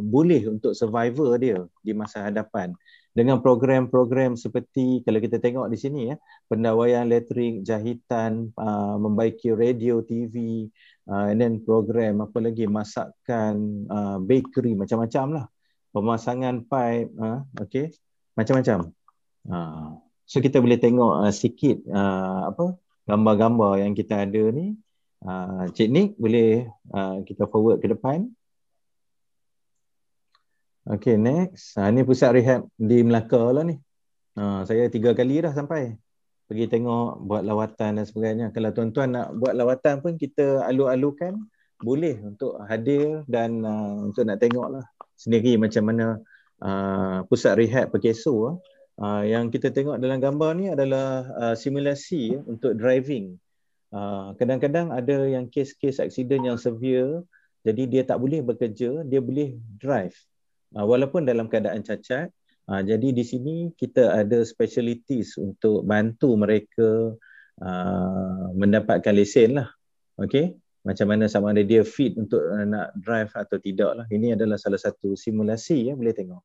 boleh untuk survivor dia di masa hadapan. Dengan program-program seperti kalau kita tengok di sini pendawaian elektrik, jahitan, membaiki radio, TV, and then program apa lagi, masakan, bakery, macam-macam lah. Pemasangan pipe, okay, macam-macam. So kita boleh tengok sikit gambar-gambar yang kita ada ni. Cik Nick boleh kita forward ke depan. Okay, next. Ni pusat rehab di Melaka lah ni. Saya 3 kali dah sampai. Pergi tengok, buat lawatan dan sebagainya. Kalau tuan-tuan nak buat lawatan pun kita alu-alukan, boleh untuk hadir dan untuk nak tengok lah sendiri macam mana pusat rehab Pekeso. Yang kita tengok dalam gambar ni adalah simulasi untuk driving. Kadang-kadang ada yang kes-kes aksiden yang severe, jadi dia tak boleh bekerja, dia boleh drive. Walaupun dalam keadaan cacat. Jadi di sini kita ada specialities untuk bantu mereka mendapatkan lesen lah. Okay? Macam mana sama ada dia fit untuk nak drive atau tidak lah. Ini adalah salah satu simulasi boleh tengok.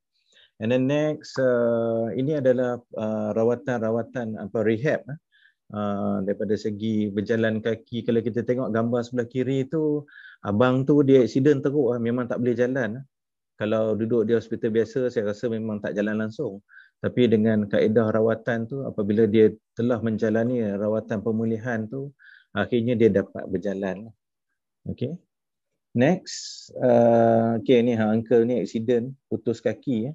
And then next, ini adalah rawatan-rawatan rehab daripada segi berjalan kaki. Kalau kita tengok gambar sebelah kiri tu, abang tu dia aksiden teruk, memang tak boleh jalan. Kalau duduk di hospital biasa, saya rasa memang tak jalan langsung. Tapi dengan kaedah rawatan tu, apabila dia telah menjalani rawatan pemulihan tu, akhirnya dia dapat berjalan. Okay. Next. Okay, ni uncle ni aksiden, putus kaki.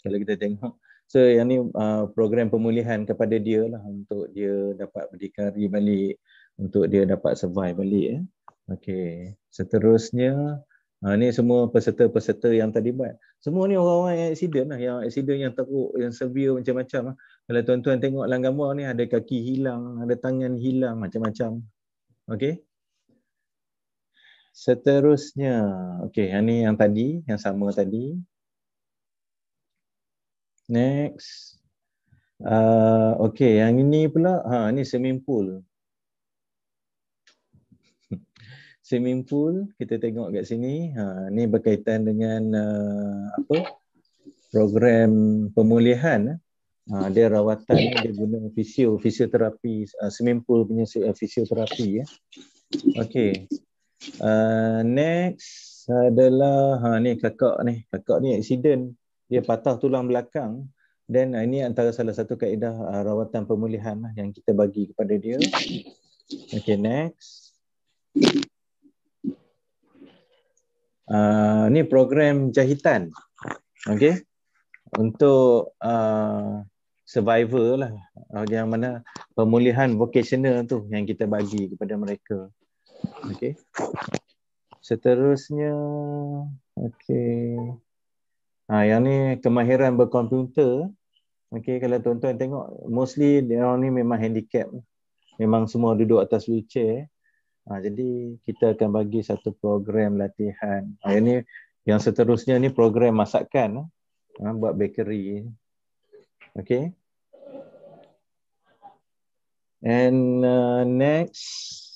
Kalau kita tengok. So yang ni program pemulihan kepada dia lah, untuk dia dapat berdikari balik, untuk dia dapat survive balik. Okay. Seterusnya, ni semua peserta-peserta yang tadi buat. Semua ni orang-orang yang aksiden lah, yang aksiden yang teruk, yang severe macam-macam lah. Kalau tuan-tuan tengok dalam gambar ni, ada kaki hilang, ada tangan hilang, macam-macam. Okay. Seterusnya, okey, yang ni yang tadi, yang sama tadi. Next. Okey, yang ini pula, ni swimming pool. Swimming pool, kita tengok kat sini. Ni berkaitan dengan program pemulihan. Dia rawatan ni, dia guna fisioterapi, swimming pool punya fisioterapi. Okey. Next adalah ni kakak ni accident, dia patah tulang belakang, dan ini antara salah satu kaedah rawatan pemulihan yang kita bagi kepada dia. Okey, next. Ni program jahitan. Okey, untuk survivor lah, yang mana pemulihan vocational tu yang kita bagi kepada mereka. Okey. Seterusnya, okey. Yang ni kemahiran berkomputer. Okey, kalau tuan-tuan tengok, mostly dia orang ni memang handicap. Memang semua duduk atas wheelchair. Jadi kita akan bagi satu program latihan. Yang seterusnya ni program masakan, buat bakery. Okey. And next.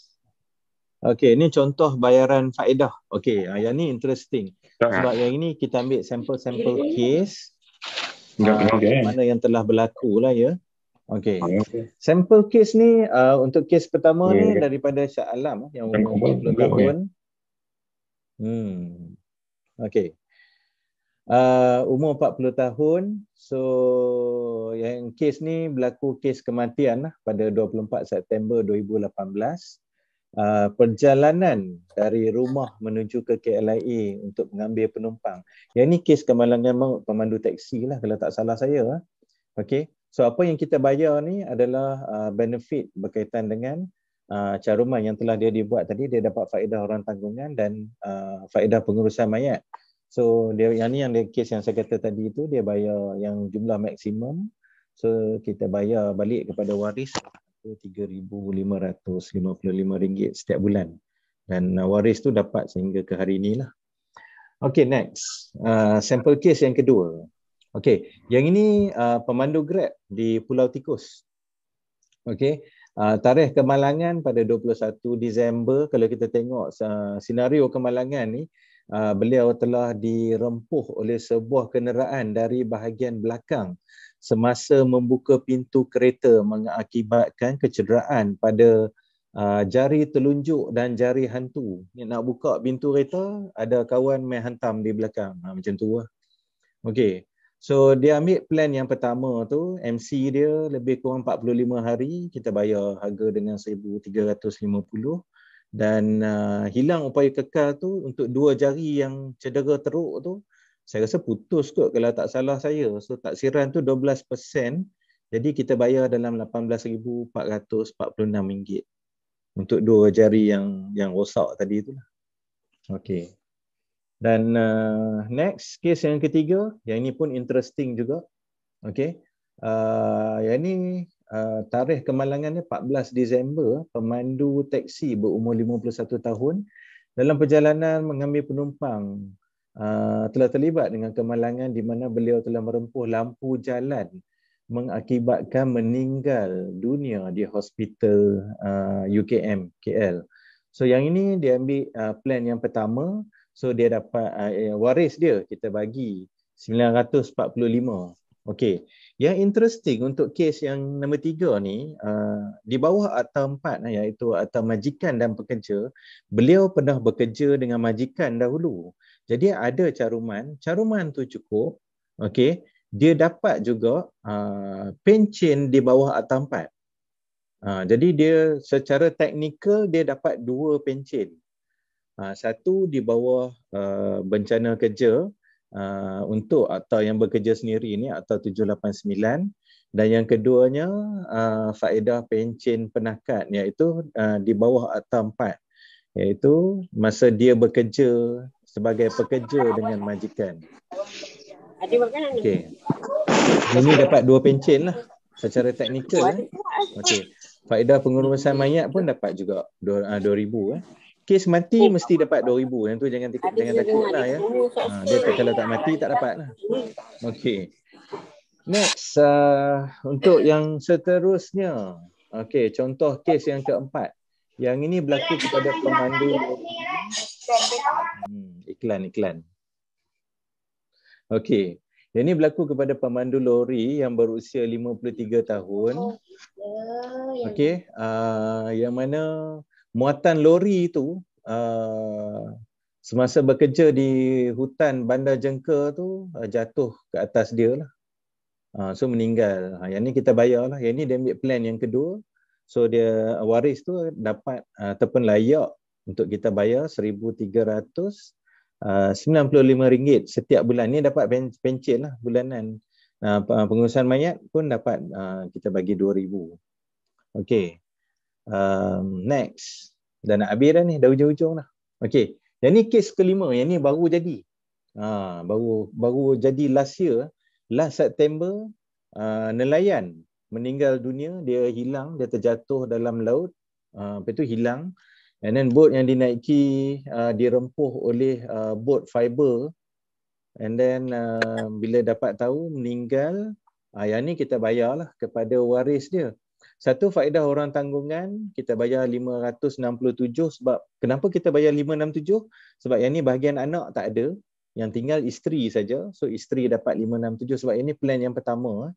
Okey, ni contoh bayaran faedah. Okey, yang ni interesting. Sebab yang ini kita ambil sampel-sampel case. Mana yang telah berlaku lah ya. Okey. Sampel case ni, untuk case pertama ni daripada Syah Alam yang umur 40 tahun. Okey. Umur 40 tahun. So yang case ni berlaku case kematian pada 24 September 2018. Perjalanan dari rumah menuju ke KLIA untuk mengambil penumpang. Yang ni kes kemalangan maut pemandu taksi lah kalau tak salah saya. Okey. So apa yang kita bayar ni adalah benefit berkaitan dengan caruman yang telah dia dibuat tadi. Dia dapat faedah orang tanggungan dan faedah pengurusan mayat. So dia yang ni, yang kes yang saya kata tadi tu, dia bayar yang jumlah maksimum. So kita bayar balik kepada waris RM3,555 setiap bulan, dan waris tu dapat sehingga ke hari inilah. Okey, next. Sampel case yang kedua. Okey, yang ini pemandu Grab di Pulau Tikus. Okey, tarikh kemalangan pada 21 Disember. Kalau kita tengok senario kemalangan ni, beliau telah dirempuh oleh sebuah kenderaan dari bahagian belakang semasa membuka pintu kereta, mengakibatkan kecederaan pada jari telunjuk dan jari hantu. Nak buka pintu kereta, ada kawan main hantam di belakang. Macam tu lah. Okey. So dia ambil plan yang pertama tu, MC dia lebih kurang 45 hari, kita bayar harga dengan 1,350, dan hilang upaya kekal tu untuk 2 jari yang cedera teruk tu, saya rasa putus kot kalau tak salah saya. So taksiran tu 12%. Jadi kita bayar dalam RM18,446 untuk 2 jari yang rosak tadi tu lah. Okey. Dan next case yang ketiga, yang ini pun interesting juga. Okey. Yang ini tarikh kemalangannya 14 Disember, pemandu taksi berumur 51 tahun dalam perjalanan mengambil penumpang telah terlibat dengan kemalangan di mana beliau telah merempuh lampu jalan, mengakibatkan meninggal dunia di hospital UKM KL. So yang ini dia ambil plan yang pertama. So dia dapat waris dia kita bagi 945. Okey. Yang interesting untuk kes yang nombor 3 ni, di bawah Akta 4 iaitu Akta Majikan dan Pekerja, beliau pernah bekerja dengan majikan dahulu. Jadi ada caruman tu cukup. Okey. Dia dapat juga pencen di bawah Akta 4. Jadi dia secara teknikal dia dapat 2 pencen. Satu di bawah bencana kerja untuk akta yang bekerja sendiri ni, Akta 789, dan yang keduanya faedah pencen penakat iaitu di bawah Akta 4, iaitu masa dia bekerja sebagai pekerja dengan majikan. Okey. Ini dapat 2 pencen lah secara teknikal. Okey. Faedah pengurusan mayat pun dapat juga 2,000 kes mati mesti dapat 2,000. Yang tu jangan takut lah ya. Dia kalau tak mati tak dapat lah. Okey. Next, untuk yang seterusnya. Okey, contoh kes yang keempat. Yang ini berlaku kepada pemandu iklan. Okey. Yang ini berlaku kepada pemandu lori yang berusia 53 tahun. Okey, yang mana muatan lori itu semasa bekerja di hutan Bandar Jengka tu jatuh ke atas dia lah. So meninggal. Yang ni kita bayar lah. Yang ni dia ambil plan yang kedua. So dia waris tu dapat ataupun layak untuk kita bayar RM1,395 setiap bulan. Ni dapat pencen lah bulanan. Pengurusan mayat pun dapat kita bagi RM2,000. Okey. Next. Dah nak habis dah ni, dah hujung-hujung lah. Okey. Yang ni kes kelima, yang ni baru jadi. Baru jadi last year, last September, nelayan meninggal dunia, dia hilang, dia terjatuh dalam laut. Lepas tu hilang. And then boat yang dinaiki dirempuh oleh boat fiber. And then bila dapat tahu meninggal, yang ni kita bayarlah kepada waris dia. Satu faedah orang tanggungan, kita bayar 567 sebab kenapa kita bayar 567? Sebab yang ni bahagian anak tak ada, yang tinggal isteri saja. So isteri dapat 567 sebab ini plan yang pertama.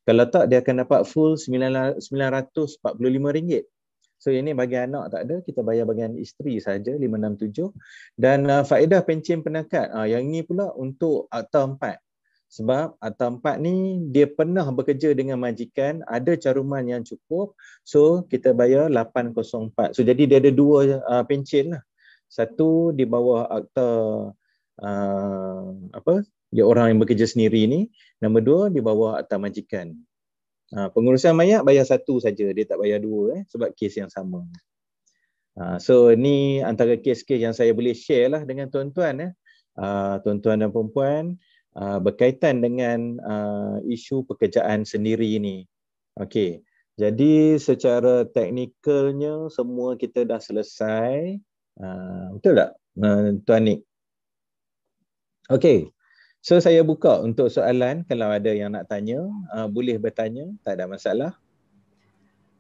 Kalau tak dia akan dapat full RM945. So yang ni bahagian anak tak ada, kita bayar bahagian isteri saja 567. Dan faedah pencen penakat, yang ni pula untuk Akta 4. Sebab Akta 4 ni dia pernah bekerja dengan majikan, ada caruman yang cukup. So kita bayar 804. So jadi dia ada dua pencen lah. Satu di bawah Akta dia orang yang bekerja sendiri ni. Nombor dua di bawah Akta majikan. Pengurusan mayat bayar satu saja, dia tak bayar dua sebab kes yang sama. So ni antara kes-kes yang saya boleh share lah dengan tuan-tuan tuan-tuan dan perempuan berkaitan dengan isu pekerjaan sendiri ni. Okey. Jadi secara teknikalnya semua kita dah selesai. Betul tak Tuan Nik? Okey. So saya buka untuk soalan, kalau ada yang nak tanya, boleh bertanya, tak ada masalah.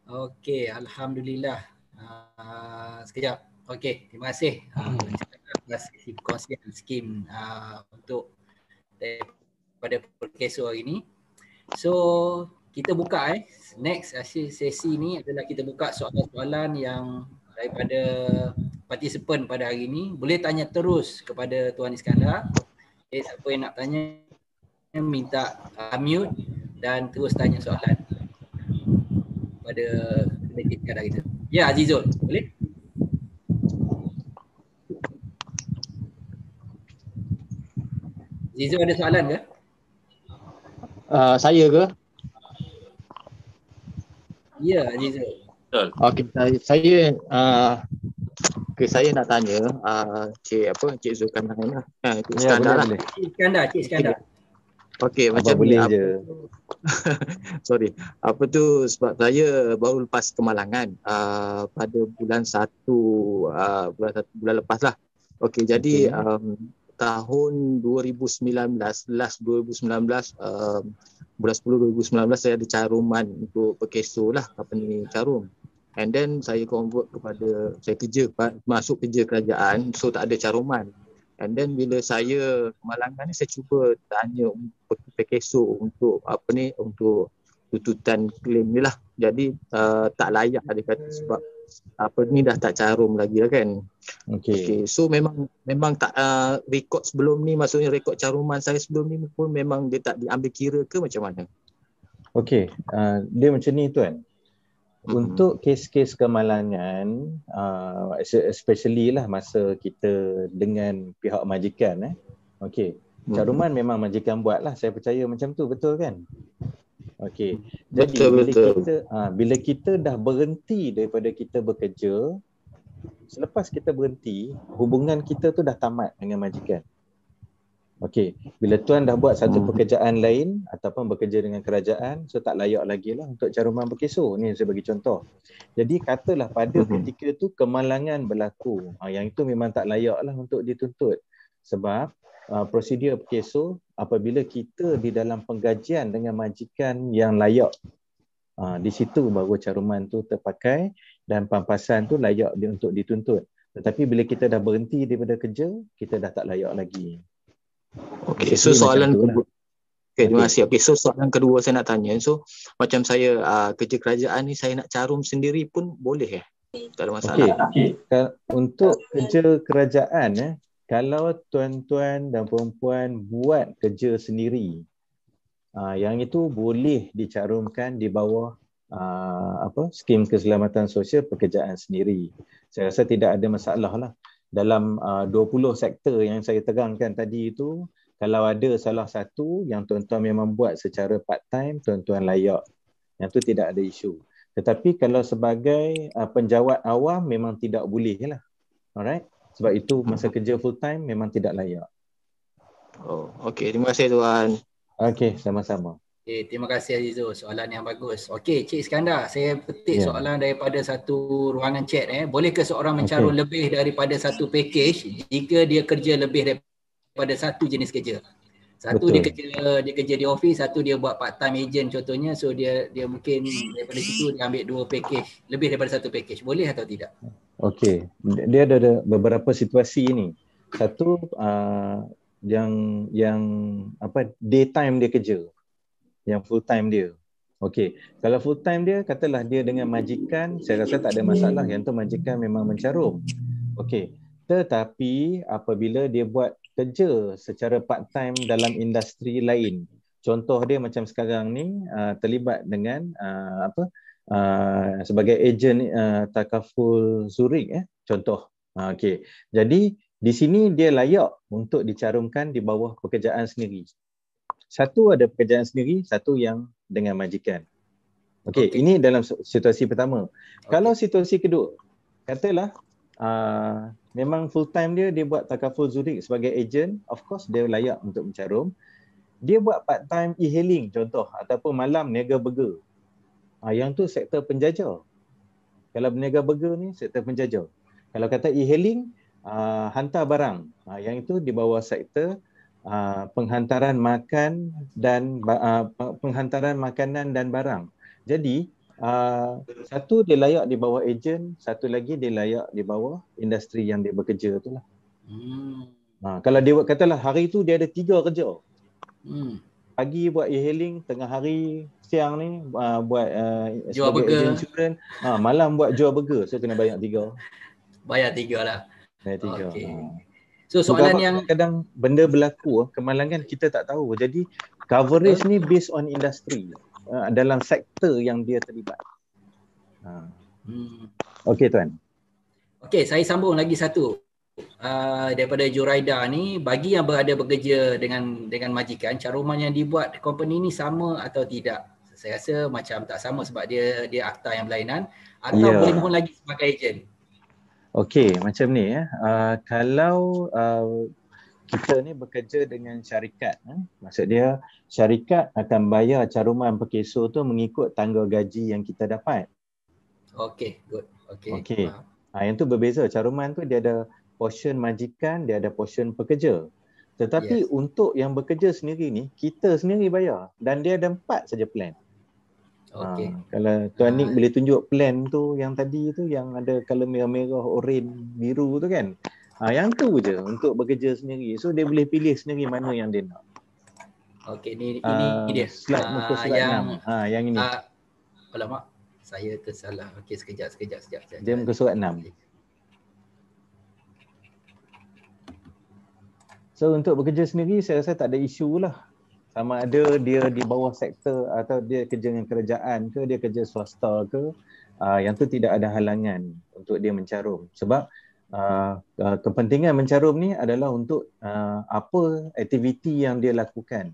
Okey, alhamdulillah. Sekejap. Okey, terima kasih. Terima kasih perkongsian skim untuk daripada podcast hari ini. So kita buka next sesi ni adalah kita buka soalan-soalan yang daripada participant pada hari ini. Boleh tanya terus kepada Tuan Iskandar. Siapa yang nak tanya minta unmute dan terus tanya soalan pada Iskandar kita. Ya, Azizul, boleh? Azizul ada soalan ke? Saya ke? Ya, Azizul. Okey, saya nak tanya Cik Zulkarnain lah. Cik Iskandar lah. Cik Iskandar. Okey, macam boleh ni. je. Sorry. Apa tu sebab saya baru lepas kemalangan pada bulan 1 bulan lepas lah. Okey, jadi tahun 2019, last 2019 bulan 10 2019 saya ada caruman untuk Perkeso lah, company carum. And then saya convert kepada, saya masuk kerja kerajaan, so tak ada caruman. And then bila saya kemalangan ni, saya cuba tanya Perkeso untuk untuk tuntutan claim ni lah. Jadi tak layak dia kata sebab dah tak carum lagi lah kan. Okay. So memang tak rekod sebelum ni, maksudnya rekod caruman saya sebelum ni pun memang dia tak diambil kira ke macam mana? Okey, dia macam ni tuan. Untuk kes-kes kemalangan, especially lah masa kita dengan pihak majikan, okey, caruman memang majikan buat lah. Saya percaya macam tu, betul kan? Okey. Jadi bila kita dah berhenti daripada kita bekerja, selepas kita berhenti, hubungan kita tu dah tamat dengan majikan. Okey, bila tuan dah buat satu pekerjaan lain ataupun bekerja dengan kerajaan, so tak layak lagi lah untuk caruman berkesor. Ni saya bagi contoh. Jadi katalah pada ketika tu kemalangan berlaku. Yang itu memang tak layak lah untuk dituntut. Sebab prosedur berkesor apabila kita di dalam penggajian dengan majikan yang layak. Di situ baru caruman tu terpakai dan pampasan tu layak untuk dituntut. Tetapi bila kita dah berhenti daripada kerja, kita dah tak layak lagi. Okey, so soalan kedua. Okey, terima kasih. Okey, so soalan kedua saya nak tanya. So macam saya kerja kerajaan ni, saya nak carum sendiri pun boleh Tak ada masalah. Okey. Untuk kerja kerajaan kalau tuan-tuan dan puan-puan buat kerja sendiri, yang itu boleh dicarumkan di bawah skim keselamatan sosial pekerjaan sendiri. Saya rasa tidak ada masalah lah. Dalam 20 sektor yang saya terangkan tadi itu, kalau ada salah satu yang tuan-tuan memang buat secara part time, tuan-tuan layak. Yang tu tidak ada isu. Tetapi kalau sebagai penjawat awam memang tidak boleh lah. Alright? Sebab itu masa kerja full time memang tidak layak. Okey, terima kasih tuan. Okey, sama-sama. Okay, terima kasih Azizul, soalan yang bagus. Okey, Cik Iskandar, saya petik soalan daripada satu ruangan chat. Bolehkah seorang mencarum lebih daripada satu package jika dia kerja lebih daripada satu jenis kerja? Satu dia kerja di office, satu dia buat part time agent contohnya, so dia mungkin daripada situ dia ambil dua package, lebih daripada satu package. Boleh atau tidak? Okey, dia ada beberapa situasi ni. Satu yang daytime dia kerja, yang full time dia. Okey, kalau full time dia katalah dia dengan majikan, saya rasa tak ada masalah, yang tu majikan memang mencarum. Okey, tetapi apabila dia buat kerja secara part time dalam industri lain, contoh dia macam sekarang ni terlibat dengan sebagai ejen takaful Zurich contoh. Okey, jadi di sini dia layak untuk dicarumkan di bawah pekerjaan sendiri. Satu ada pekerjaan sendiri, satu yang dengan majikan. Okey, ini dalam situasi pertama. Kalau situasi kedua, katalah memang full time dia buat takaful Zurich sebagai ejen, of course dia layak untuk mencarum. Dia buat part time e-hailing contoh, ataupun malam niaga burger. Yang tu sektor penjaja. Kalau berniaga burger ni sektor penjaja. Kalau kata e-hailing, hantar barang. Yang itu di bawah sektor penghantaran makan dan penghantaran makanan dan barang. Jadi satu dia layak di bawah ejen, satu lagi dia layak di bawah industri yang dia bekerja tu lah. Kalau dia katalah hari tu dia ada 3 kerja. Pagi buat e-hailing, tengah hari siang ni buat jual burger, insurans, malam buat jual burger, so kena bayar 3. Bayar 3 lah. Bayar 3. Okay. So soalan yang kadang benda berlaku, kemalangan kita tak tahu. Jadi coverage ni based on industri, dalam sektor yang dia terlibat. Okey tuan. Okey, saya sambung lagi satu. Daripada Juraida ni, bagi yang berada bekerja dengan majikan, caruman yang dibuat company ni sama atau tidak? Saya rasa macam tak sama sebab dia akta yang berlainan, atau boleh mohon lagi sebagai ejen. Okey, macam ni kalau kita ni bekerja dengan syarikat, maksud dia syarikat akan bayar caruman perkesor tu mengikut tangga gaji yang kita dapat. Okey, good. Okey. Yang tu berbeza, caruman tu dia ada portion majikan, dia ada portion pekerja. Tetapi untuk yang bekerja sendiri ni, kita sendiri bayar dan dia ada 4 saja plan. Kalau Tuan Nick boleh tunjuk plan tu yang tadi tu yang ada color merah-merah, oren, biru tu kan. Yang tu je untuk bekerja sendiri. So dia boleh pilih sendiri mana yang dia nak. Okey, ini dia. Slide muka slide 6. Yang ini. Alamak, saya tersalah. Okey, sekejap. Dia muka surat 6. So untuk bekerja sendiri saya rasa tak ada isu lah. Sama ada dia di bawah sektor atau dia kerja dengan kerajaan ke, dia kerja swasta ke, yang tu tidak ada halangan untuk dia mencarum. Sebab kepentingan mencarum ni adalah untuk apa aktiviti yang dia lakukan.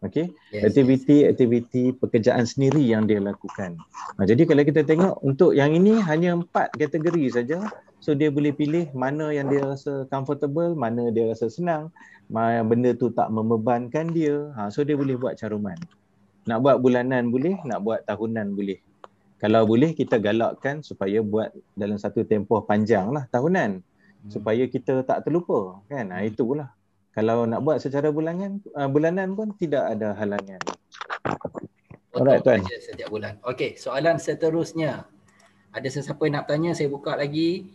Okey, aktiviti pekerjaan sendiri yang dia lakukan. Jadi kalau kita tengok untuk yang ini hanya 4 kategori saja So dia boleh pilih mana yang dia rasa comfortable, mana dia rasa senang, mana benda tu tak membebankan dia. So dia boleh buat caruman. Nak buat bulanan boleh, nak buat tahunan boleh. Kalau boleh kita galakkan supaya buat dalam satu tempoh panjang lah, tahunan. Supaya kita tak terlupa kan. Itulah. Kalau nak buat secara bulanan pun tidak ada halangan. Alright tuan. Setiap bulan. Okey, soalan seterusnya. Ada sesiapa yang nak tanya, saya buka lagi.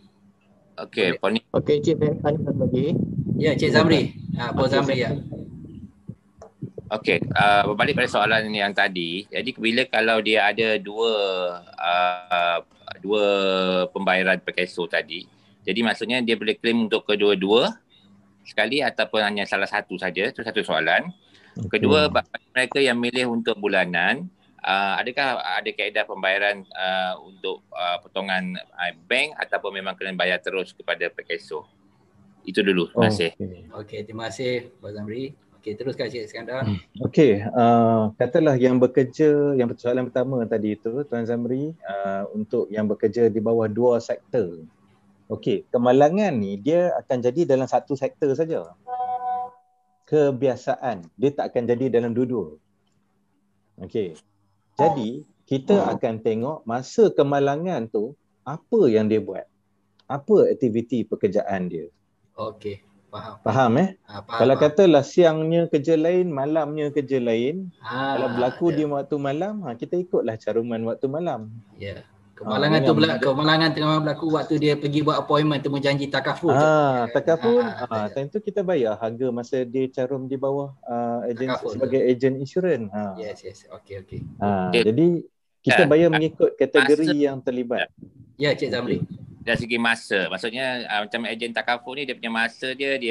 Okey, Okey, Cik, saya tanya lagi. Ya, Cik Zamri. Puan Zamri ya. Okey, berbalik pada soalan yang tadi. Jadi bila kalau dia ada dua pembayaran PKSO tadi, jadi maksudnya dia boleh claim untuk kedua-dua sekali ataupun hanya salah satu saja. Itu satu soalan. Kedua, bagi mereka yang milih untuk bulanan, adakah ada kaedah pembayaran untuk potongan bank ataupun memang kena bayar terus kepada PKSO? Itu dulu. Terima kasih. Okey, terima kasih Puan Zamri. Okey, teruskan Cik Iskandar. Okey, katalah yang bekerja, yang soalan pertama tadi itu Tuan Zamri, untuk yang bekerja di bawah 2 sektor. Okey, kemalangan ni dia akan jadi dalam satu sektor saja. Kebiasaan, dia tak akan jadi dalam dua-dua. Okey. Jadi, kita akan tengok masa kemalangan tu apa yang dia buat. Apa aktiviti pekerjaan dia. Okey, faham. Faham Faham, kalau katalah siangnya kerja lain, malamnya kerja lain. Kalau berlaku di waktu malam, kita ikutlah caruman waktu malam. Ya. Kemalangan tu kemalangan tengah berlaku waktu dia pergi buat appointment temu janji takaful. Takaful, time tu kita bayar harga masa dia carum di bawah agensi sebagai ejen insurans. Yes. Okey. Jadi kita bayar mengikut kategori yang terlibat. Ya, Cik Zamri. Dari segi masa, maksudnya macam ejen takaful ni dia punya masa dia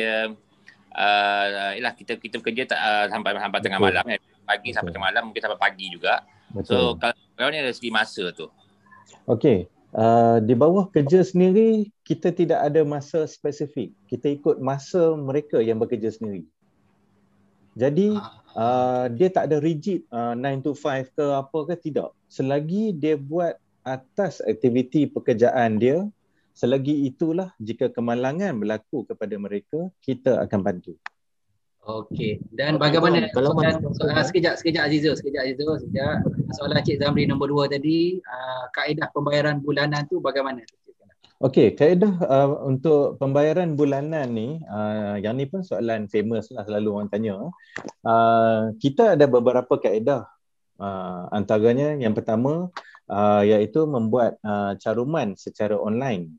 kita bekerja sampai tengah malam, pagi sampai tengah malam, mungkin sampai pagi juga. So kalau ni dari segi masa tu. Okey, di bawah kerja sendiri kita tidak ada masa spesifik. Kita ikut masa mereka yang bekerja sendiri. Jadi dia tak ada rigid 9 to 5 ke apa ke, tidak. Selagi dia buat atas aktiviti pekerjaan dia, selagi itulah jika kemalangan berlaku kepada mereka, kita akan bantu. Okey. Dan bagaimana sekejap Azizul. Soalan Cik Zamri nombor 2 tadi, kaedah pembayaran bulanan tu bagaimana? Okey, kaedah untuk pembayaran bulanan ni, yang ni pun soalan famous lah, selalu orang tanya. Kita ada beberapa kaedah. Antaranya yang pertama iaitu membuat caruman secara online.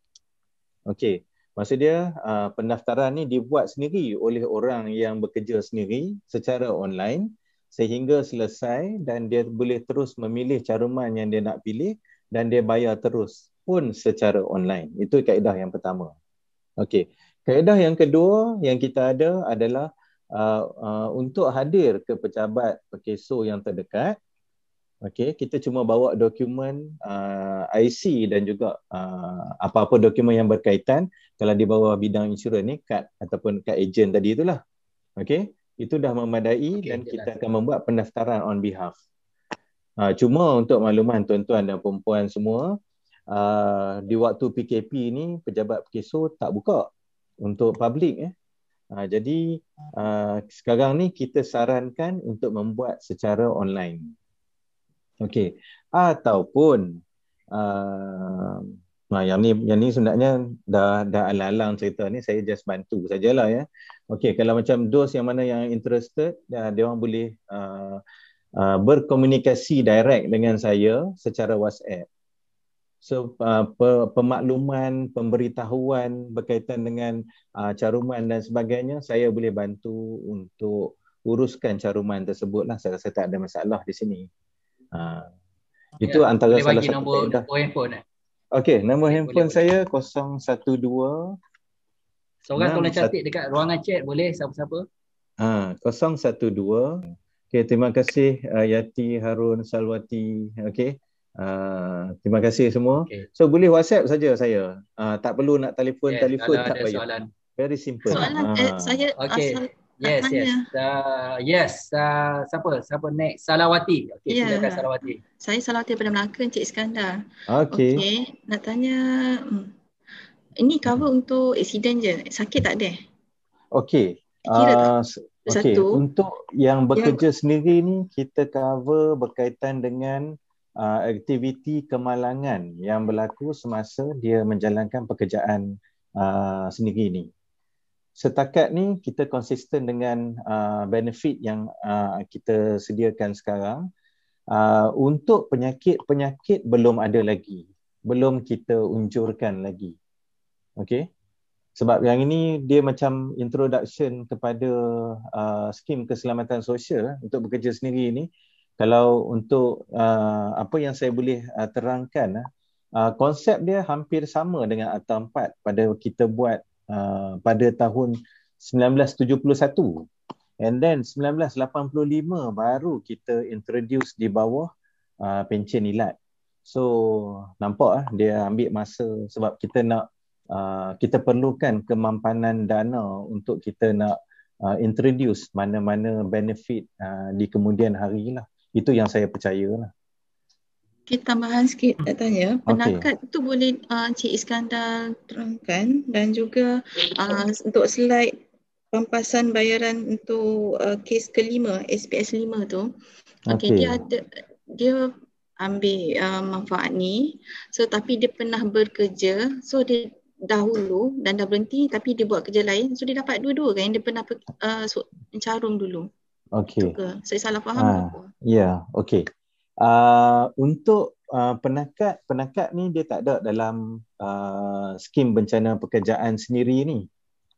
Okey. Maksud dia pendaftaran ni dibuat sendiri oleh orang yang bekerja sendiri secara online sehingga selesai, dan dia boleh terus memilih caruman yang dia nak pilih dan dia bayar terus pun secara online. Itu kaedah yang pertama. Okey. Kaedah yang kedua yang kita ada adalah untuk hadir ke pejabat PKSO yang terdekat. Okey, kita cuma bawa dokumen IC dan juga apa-apa dokumen yang berkaitan. Kalau di bawah bidang insurans ni, kad ataupun kad ejen tadi itulah. Okey, itu dah memadai dan kita akan membuat pendaftaran on behalf. Cuma untuk makluman tuan-tuan dan perempuan semua, di waktu PKP ni pejabat PKSO tak buka untuk public. Jadi sekarang ni kita sarankan untuk membuat secara online. Okey, ataupun yang ni sebenarnya dah alang-alang cerita ni, saya just bantu sajalah ya. Okey, kalau macam those yang mana yang interested, dia orang boleh berkomunikasi direct dengan saya secara WhatsApp. So pemakluman, pemberitahuan berkaitan dengan caruman dan sebagainya, saya boleh bantu untuk uruskan caruman tersebutlah. Saya rasa tak ada masalah di sini. Itu antara salah satu kaedah. Nombor handphone. Okey, nombor handphone saya 012. Seorang tolong cantik dekat ruangan chat, boleh siapa-siapa? 012. Okey, terima kasih Yati Harun Salwati. Okey. Terima kasih semua. Okay. So boleh WhatsApp saja saya. Tak perlu nak telefon tak payah. Soalan. Very simple. Soalan saya Siapa next? Salawati. Okey, silakan Salawati. Saya Salawati daripada Melaka, Encik Iskandar. Okey. Okey, nak tanya Ini cover untuk accident je, sakit tak ada? Okey. Kira tak? Okey, Satu. untuk yang bekerja sendiri ni kita cover berkaitan dengan aktiviti kemalangan yang berlaku semasa dia menjalankan pekerjaan sendiri ni. Setakat ni kita konsisten dengan benefit yang kita sediakan sekarang. Untuk penyakit belum ada lagi. Belum kita unjurkan lagi. Okey. Sebab yang ini dia macam introduction kepada skim keselamatan sosial untuk bekerja sendiri ni. Kalau untuk apa yang saya boleh terangkan, konsep dia hampir sama dengan Akta 4 pada kita buat pada tahun 1971. And then 1985 baru kita introduce di bawah pencen ilat. So nampak dia ambil masa sebab kita nak kita perlukan kemampanan dana untuk kita nak introduce mana-mana benefit di kemudian hari lah. Itu yang saya percaya lah. Okay, tambahan sikit nak tanya. Penakat tu boleh Cik Iskandar terangkan, dan juga untuk slide pampasan bayaran untuk kes kelima, SPS 5 tu. Okay. Dia ambil manfaat ni. So tapi dia pernah bekerja. So dia dahulu dan dah berhenti tapi dia buat kerja lain. So dia dapat dua-dua kan? Dia pernah mencarum dulu. Okey. Saya salah faham ke? Ya, okey. Untuk penakat ni dia tak ada dalam skim bencana pekerjaan sendiri ni.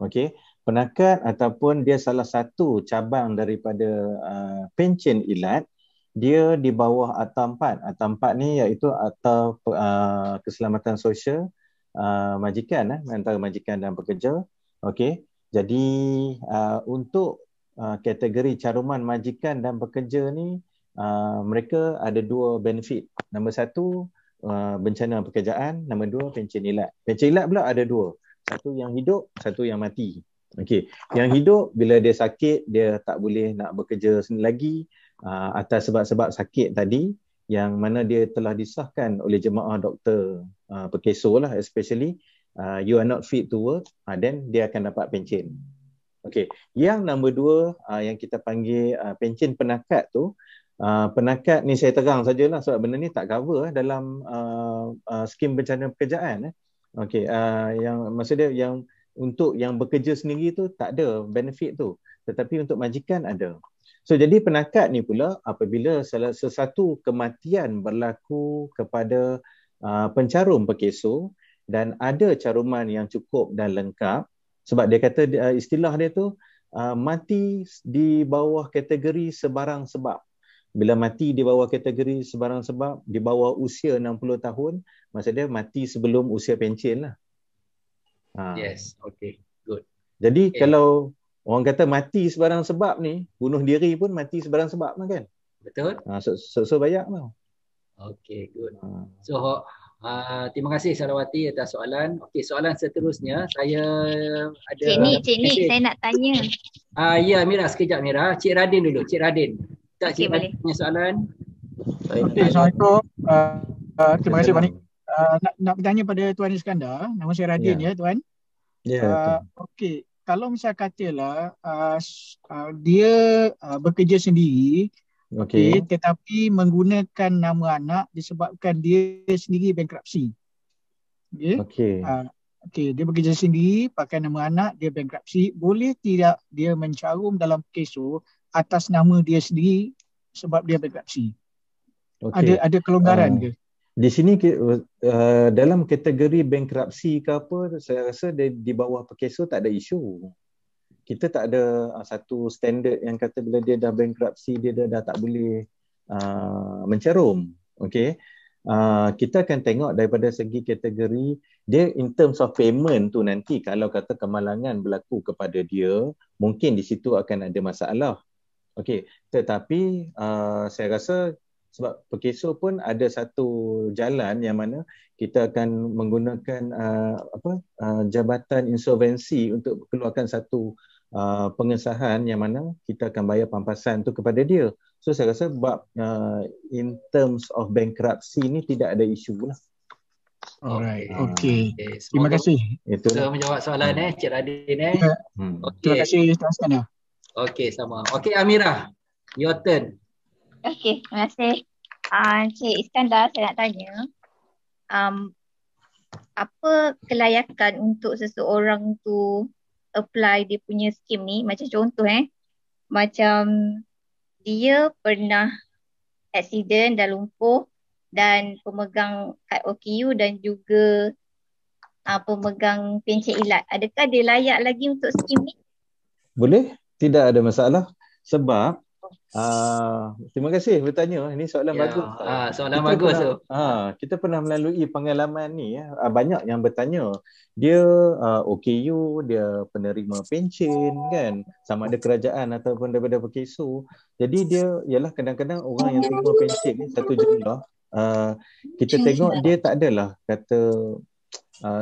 Okey. Penakat ataupun dia salah satu cabang daripada pencen ilat, dia di bawah Akta 4. Akta 4 ni iaitu Akta Keselamatan Sosial Majikan, antara majikan dan pekerja. Okey. Jadi untuk kategori caruman majikan dan pekerja ni, mereka ada dua benefit. Nombor satu, bencana pekerjaan. Nombor dua, pencen ilat. Pencen ilat pula ada dua. Satu yang hidup, satu yang mati. Okey. Yang hidup, bila dia sakit, dia tak boleh nak bekerja lagi atas sebab-sebab sakit tadi, yang mana dia telah disahkan oleh jemaah doktor Perkeso lah, especially you are not fit to work, then dia akan dapat pencen. Okey. Yang nombor dua, yang kita panggil pencen penakat tu, penakat ni saya terang sajalah sebab benda ni tak cover dalam skim bencana pekerjaan. Okey, yang maksudnya yang untuk yang bekerja sendiri tu tak ada benefit tu, tetapi untuk majikan ada. So jadi penakat ni pula apabila sesuatu kematian berlaku kepada pencarum Perkeso dan ada caruman yang cukup dan lengkap, sebab dia kata istilah dia tu mati di bawah kategori sebarang sebab. Bila mati di bawah kategori sebarang sebab, di bawah usia 60 tahun, maksudnya mati sebelum usia pencen lah. Yes, okay, good. Jadi kalau orang kata mati sebarang sebab ni, bunuh diri pun mati sebarang sebab lah kan? Betul. So banyak lah. Okay, good. So terima kasih Sarawati atas soalan. Okey, soalan seterusnya saya ada Cik Nik, saya nak tanya. Ya Mira, sekejap Mira. Cik Radin dulu, Cik Radin. Tak Cik boleh. Punya soalan. Okey, Assalamualaikum. Terima kasih Pak Nik. Nak bertanya pada Tuan Iskandar. Nama saya Radin ya Tuan. Ya. Okey, kalau misal katalah dia bekerja sendiri, okey, tetapi menggunakan nama anak disebabkan dia sendiri bankruptcy. Okey. Okey, dia bekerja sendiri pakai nama anak, dia bankruptcy, boleh tidak dia mencarum dalam Perkeso atas nama dia sendiri sebab dia bankruptcy? Okay. Ada kelonggaran ke? Di sini dalam kategori bankruptcy ke apa, saya rasa di bawah Perkeso tak ada isu. Kita tak ada satu standard yang kata bila dia dah bankruptcy dia dah tak boleh mencarum. Okey. Kita akan tengok daripada segi kategori dia in terms of payment tu nanti, kalau kata kemalangan berlaku kepada dia, mungkin di situ akan ada masalah. Okey, tetapi saya rasa sebab Perkeso pun ada satu jalan yang mana kita akan menggunakan Jabatan Insolvensi untuk keluarkan satu pengesahan yang mana kita akan bayar pampasan tu kepada dia. So saya rasa in terms of bankruptcy ni tidak ada isu lah. Alright. Okey. Terima Semoga kasih. kita menjawab soalan Cik Radin Ya. Okey. Terima kasih Tuan Iskandar. Okey, sama. Okey Amirah, your turn. Okey, terima kasih. Cik Iskandar, saya nak tanya. Apa kelayakan untuk seseorang tu apply dia punya skim ni? Macam contoh macam dia pernah accident dan lumpuh dan pemegang kad OKU dan juga pemegang pencen ilat. Adakah dia layak lagi untuk skim ni? Boleh, tidak ada masalah. Sebab terima kasih bertanya. Ini soalan bagus. Soalan bagus tu. Kita pernah melalui pengalaman ni banyak yang bertanya. Dia OKU, dia penerima pencen kan, sama ada kerajaan ataupun daripada PKSO. Jadi dia ialah kadang-kadang orang yang terima pencen ni satu jumlah. Kita tengok dia tak adalah kata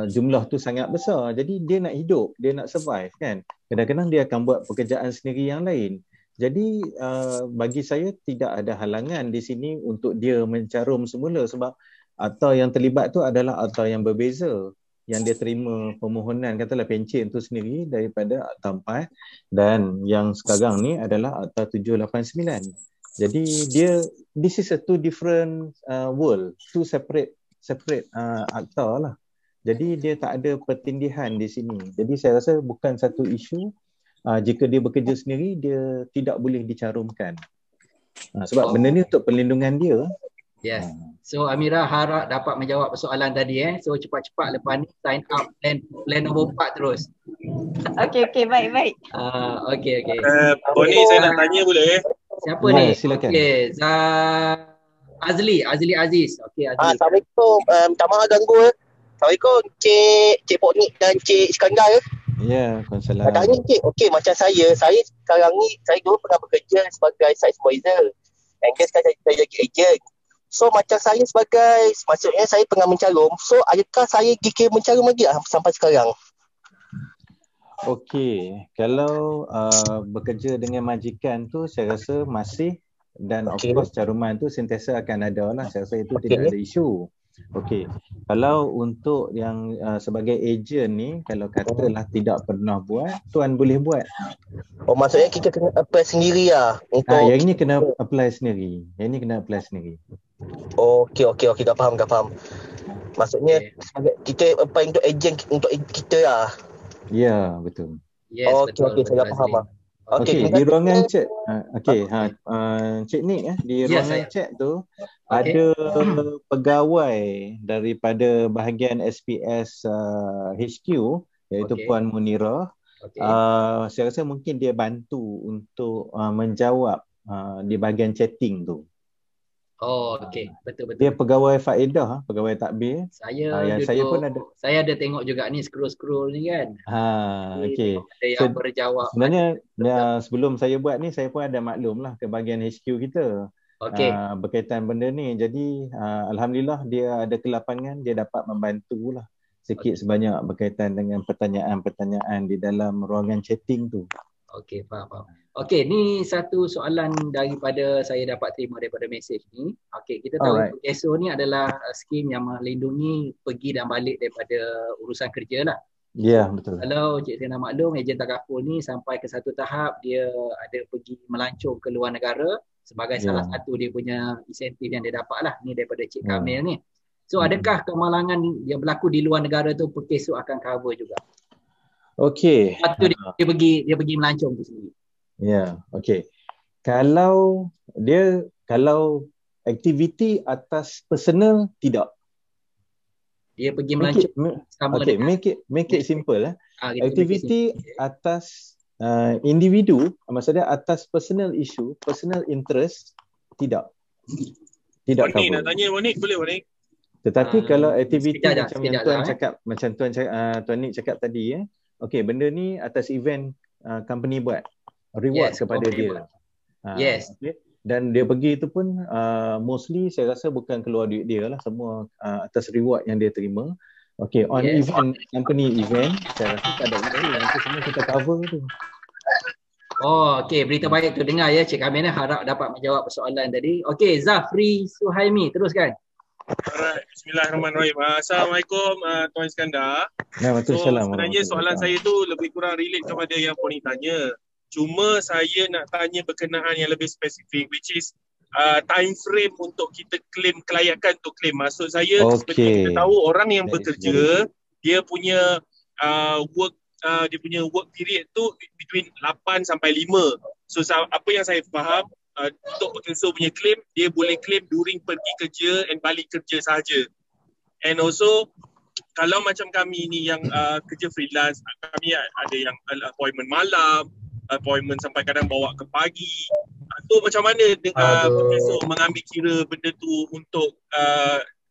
jumlah tu sangat besar. Jadi dia nak hidup, dia nak survive kan. Kadang-kadang dia akan buat pekerjaan sendiri yang lain. Jadi bagi saya tidak ada halangan di sini untuk dia mencarum semula sebab akta yang terlibat tu adalah akta yang berbeza. Yang dia terima permohonan katalah pencen tu sendiri daripada akta 4 dan yang sekarang ni adalah akta 789. Jadi this is a two different world, two separate akta lah. Jadi dia tak ada pertindihan di sini. Jadi saya rasa bukan satu isu. Jika dia bekerja sendiri, dia tidak boleh dicarumkan. Sebab benda ni untuk perlindungan dia. Yes. So Amirah harap dapat menjawab soalan tadi So cepat-cepat lepas ni sign up plan nombor 4 terus. Okey, baik. Okey. Boni saya nak tanya boleh? Siapa ni? Silakan. Okey, Azli Aziz. Okey, Azli. Assalamualaikum. Minta maaf ganggu. Assalamualaikum Cik Boni dan Cik Iskandar. Ya, Waalaikumsalam. Tanya Cik, okey macam saya sekarang ni, saya dulu pernah bekerja sebagai site supervisor. And sekarang saya jadi agent. So macam saya maksudnya saya pernah mencarum. So adakah saya kira mencarum lagi sampai sekarang? Okey, kalau bekerja dengan majikan tu saya rasa masih dan of course caruman tu sentiasa akan ada lah. Saya rasa itu tidak ada isu. Okey, kalau untuk yang sebagai ejen ni, kalau katalah tidak pernah buat, tuan boleh buat. Oh, maksudnya kita kena apply sendiri lah untuk yang ini kena apply sendiri. Okey, dah faham. Maksudnya kita apply untuk ejen untuk kita lah. Ya, betul. Yes, okey, saya dah faham lah. Okey, di ruangan chat. Cik Nick di ruangan chat tu ada pegawai daripada bahagian SPS HQ iaitu Puan Munira. Saya rasa mungkin dia bantu untuk menjawab di bahagian chatting tu. Oh, okey. Betul. Dia pegawai faedah, pegawai takbir. Saya pun ada. Saya ada tengok juga ni scroll ni kan. Okey. Ada yang berjawab. Sebenarnya sebelum saya buat ni saya pun ada maklum lah ke bahagian HQ kita. Okey. Berkaitan benda ni. Jadi alhamdulillah dia ada ke lapangan, dia dapat membantulah sikit sebanyak berkaitan dengan pertanyaan-pertanyaan di dalam ruangan chatting tu. Okey, faham. Okey, ni satu soalan daripada saya dapat terima daripada mesej ni. Okey, kita tahu PKSO ni adalah skim yang melindungi pergi dan balik daripada urusan kerja lah. Ya, betul. Kalau Cik Sena maklum, ejen takaful ni sampai ke satu tahap dia ada pergi melancong ke luar negara sebagai salah satu dia punya insentif yang dia dapat lah. Ni daripada Cik Kamil ni. So adakah kemalangan yang berlaku di luar negara tu PKSO akan cover juga? Okey. Lepas tu dia pergi melancong tu sendiri. Ya, okey. Kalau aktiviti atas personal tidak. Dia pergi melancong sama dengan make it simple aktiviti atas individu, maksudnya atas personal issue, personal interest tidak cover. Nak tanya Monik boleh Monik? Tetapi kalau aktiviti macam yang tuan cakap, macam tuan Nick cakap tadi okey, benda ni atas event company buat reward kepada dia. Okay. Dan dia pergi itu pun mostly saya rasa bukan keluar duit dia lah, semua atas reward yang dia terima. Okay, on event, company event, saya rasa tak ada isu, nanti semua kita cover tu. Oh, okey, berita baik tu dengar ya Cik Kamil, harap dapat menjawab persoalan tadi. Okey, Zafri Suhaimi, teruskan. Alright, bismillahirrahmanirrahim. Assalamualaikum Tuan Iskandar. Waalaikumsalam. Sebenarnya soalan saya tu lebih kurang relate kepada yang Poni tanya. Cuma saya nak tanya berkenaan yang lebih spesifik, which is time frame untuk kita claim kelayakan untuk claim. Maksud saya seperti yang kita tahu orang yang bekerja dia punya work period tu between 8 sampai 5. So apa yang saya faham untuk pekerja punya claim, dia boleh claim during pergi kerja and balik kerja sahaja. And also kalau macam kami ni yang kerja freelance, kami ada yang appointment malam, appointment sampai kadang bawa ke pagi. Tu macam mana profesor mengambil kira benda tu untuk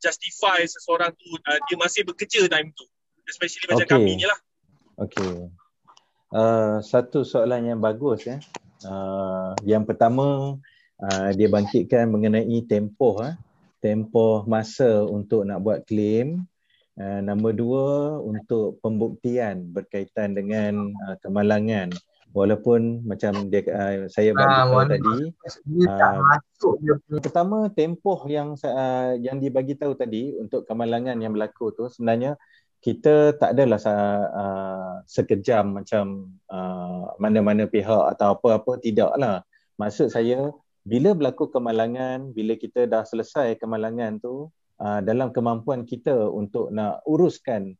justify seseorang tu dia masih bekerja time tu, especially macam kami ni lah. Okay. Satu soalan yang bagus ya. Yang pertama dia bangkitkan mengenai tempoh masa untuk nak buat claim. Nombor 2 untuk pembuktian berkaitan dengan kemalangan. Walaupun macam saya bagi tahu tadi, pertama tempoh yang dibagi tahu tadi untuk kemalangan yang berlaku tu sebenarnya kita tak adalah sekejam macam mana-mana pihak atau apa-apa, tidaklah. Maksud saya bila berlaku kemalangan, bila kita dah selesai kemalangan tu, dalam kemampuan kita untuk nak uruskan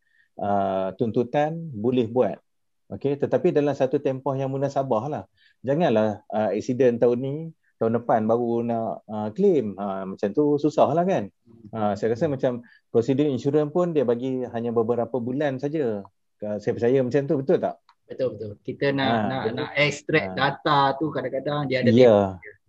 tuntutan boleh buat. Okey, tetapi dalam satu tempoh yang munasabah lah. Janganlah aksiden tahun ni, tahun depan baru nak claim. Macam tu susah lah kan. Saya rasa macam prosedur insurans pun dia bagi hanya beberapa bulan saja. Saya percaya macam tu, betul tak? Betul. Kita nak extract data tu kadang-kadang dia ada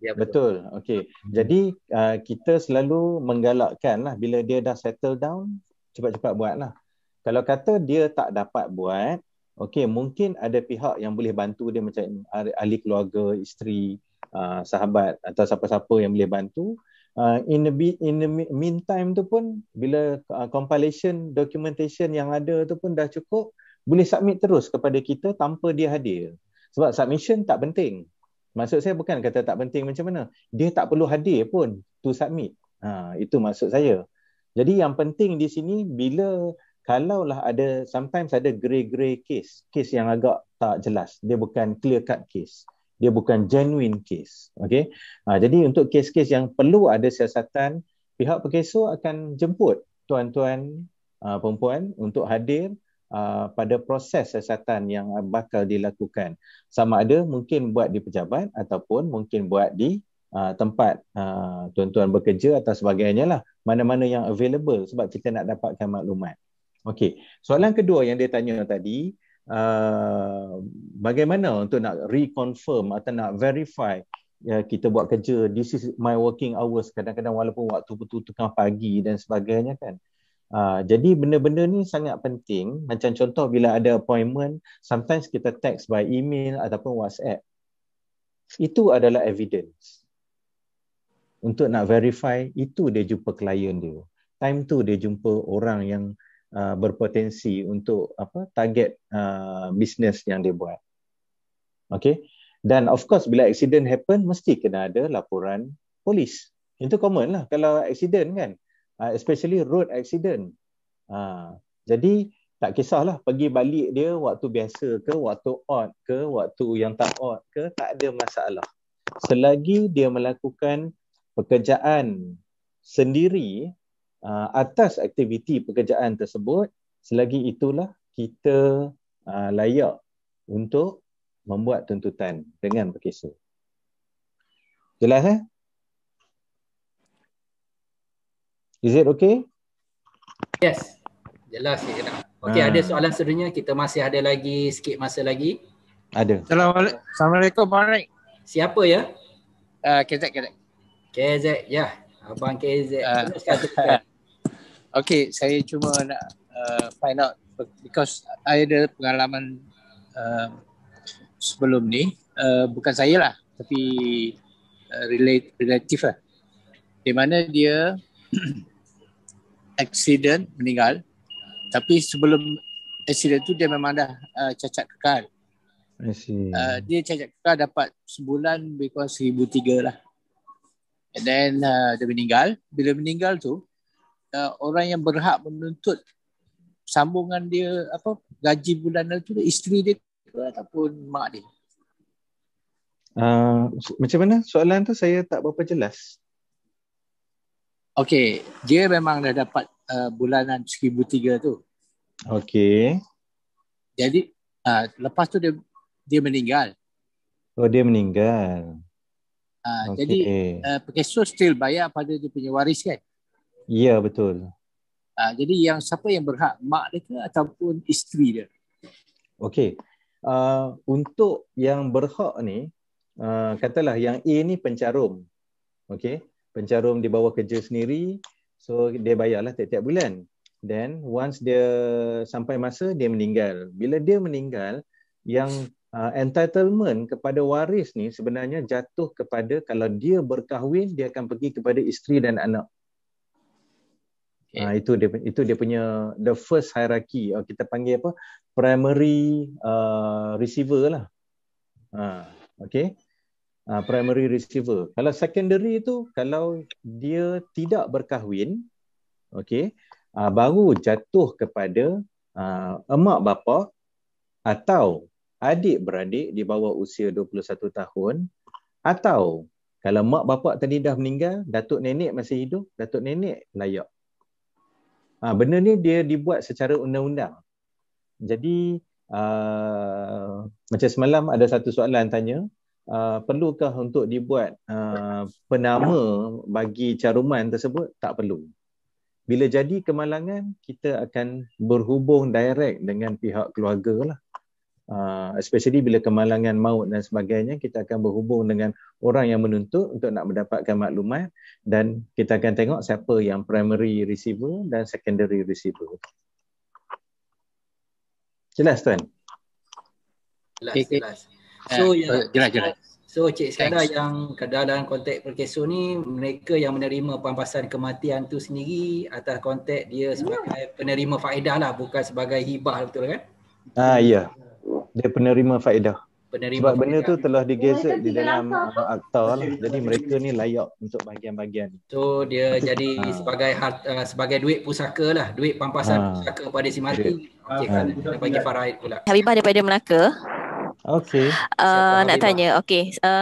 Ya, betul. Okey. Jadi kita selalu menggalakkan lah bila dia dah settle down, cepat-cepat buat lah. Kalau kata dia tak dapat buat, okey, mungkin ada pihak yang boleh bantu dia macam ahli keluarga, isteri, sahabat atau siapa-siapa yang boleh bantu. In the meantime tu pun bila compilation documentation yang ada tu pun dah cukup, boleh submit terus kepada kita tanpa dia hadir. Sebab submission tak penting. Maksud saya bukan kata tak penting macam mana. Dia tak perlu hadir pun to submit. Itu maksud saya. Jadi yang penting di sini bila kalaulah ada sometimes ada grey case yang agak tak jelas. Dia bukan clear cut case. Dia bukan genuine case. Okay? Jadi untuk kes-kes yang perlu ada siasatan, pihak pekesor akan jemput tuan-tuan perempuan untuk hadir pada proses siasatan yang bakal dilakukan. Sama ada mungkin buat di pejabat ataupun mungkin buat di tempat tuan-tuan bekerja atau sebagainya lah. Mana-mana yang available sebab kita nak dapatkan maklumat. Okey, soalan kedua yang dia tanya tadi, bagaimana untuk nak reconfirm atau nak verify kita buat kerja, this is my working hours, kadang-kadang walaupun waktu betul tengah pagi dan sebagainya kan. Jadi benda-benda ni sangat penting. Macam contoh bila ada appointment, sometimes kita text by email ataupun WhatsApp. Itu adalah evidence. Untuk nak verify, itu dia jumpa klien dia. Time tu dia jumpa orang yang berpotensi untuk target bisnes yang dia buat. Okay. Dan of course bila accident happen, mesti kena ada laporan polis. Itu common lah kalau accident kan. Especially road accident. Jadi tak kisahlah pergi balik dia waktu biasa ke, waktu odd ke, waktu yang tak odd ke, tak ada masalah. Selagi dia melakukan pekerjaan sendiri atas aktiviti pekerjaan tersebut, selagi itulah kita layak untuk membuat tuntutan dengan pekesor. Jelas Is it okay? Yes. Jelas ya. Okey, ada soalan seterusnya. Kita masih ada lagi sikit masa lagi. Ada. Assalamualaikum Pak. Siapa ya? KZ. KZ, ya. Abang KZ. Okey, saya cuma nak find out because I ada pengalaman sebelum ni, bukan saya lah, tapi relatif lah. Di mana dia accident meninggal, tapi sebelum accident tu dia memang dah cacat kekal. Dia cacat kekal dapat sebulan lebih kurang 1,300 lah. And then dia meninggal. Bila meninggal tu orang yang berhak menuntut sambungan dia gaji bulanan tu isteri dia ke ataupun mak dia? Macam mana soalan tu saya tak berapa jelas. Okey, dia memang dah dapat bulanan 1,300 tu. Okey. Jadi lepas tu dia meninggal. Oh, dia meninggal. Jadi Perkeso still bayar pada dia punya waris kan? Ya, betul. Jadi siapa yang berhak, mak dia ke ataupun isteri dia? Okey. Untuk yang berhak ni, katalah yang A ni pencarum. Okey. Pencarum dia bawa kerja sendiri, so dia bayarlah tiap-tiap bulan. Then once dia sampai masa dia meninggal. Bila dia meninggal, yang entitlement kepada waris ni sebenarnya jatuh kepada, kalau dia berkahwin, dia akan pergi kepada isteri dan anak. Itu dia punya the first hierarchy. Kita panggil apa? Primary receiver lah. Okay. Primary receiver. Kalau secondary tu, kalau dia tidak berkahwin, okay, baru jatuh kepada emak bapa atau adik-beradik di bawah usia 21 tahun, atau kalau mak bapak tadi dah meninggal, datuk nenek masih hidup, datuk nenek layak. Benda ni dia dibuat secara undang-undang. Jadi macam semalam ada satu soalan tanya, perlukah untuk dibuat penama bagi caruman tersebut? Tak perlu. Bila jadi kemalangan, kita akan berhubung direct dengan pihak keluarga lah. Especially bila kemalangan maut dan sebagainya, kita akan berhubung dengan orang yang menuntut untuk nak mendapatkan maklumat, dan kita akan tengok siapa yang primary receiver dan secondary receiver. Jelas tuan? Jelas. So Cik Iskandar, yang dalam konteks Perkeso ni, mereka yang menerima pampasan kematian tu sendiri atas konteks dia sebagai penerima faedah lah, bukan sebagai hibah, betul kan? Ya. Dia penerima faedah. Sebab benda tu telah digazet di dalam akta lah. Jadi mereka ni layak untuk bahagian-bahagian. So dia jadi sebagai duit pusaka lah, duit pampasan pusaka pada si mati. Okey, kan kita bagi faraid pula. Habibah daripada Melaka. Okey. Nak tanya,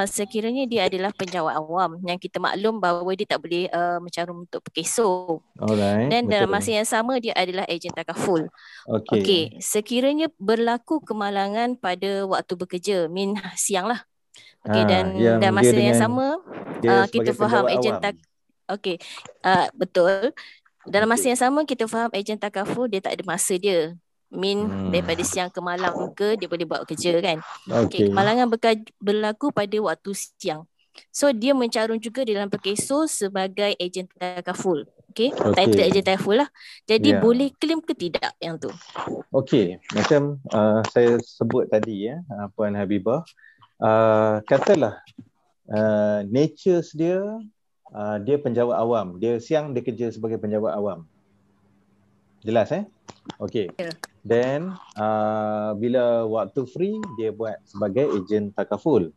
sekiranya dia adalah penjawat awam yang kita maklum bahawa dia tak boleh mencarum untuk Perkeso. Alright. Dan dalam masa yang sama dia adalah ejen takaful. Okey, sekiranya berlaku kemalangan pada waktu bekerja, siang lah. Okey, dan masa yang sama kita faham ejen betul. Dalam masa yang sama kita faham ejen takaful dia tak ada masa dia. Daripada siang ke malam ke dia boleh buat kerja kan. Okay. Kemalangan berlaku pada waktu siang. So dia mencarum juga dalam Perkeso sebagai ejen takaful. Title ejen takaful lah. Jadi boleh claim ke tidak yang tu? Okey, macam saya sebut tadi Puan Habibah, katalah nature dia dia penjawat awam. Dia siang dia kerja sebagai penjawat awam. Jelas Okey. Then bila waktu free dia buat sebagai ejen takaful.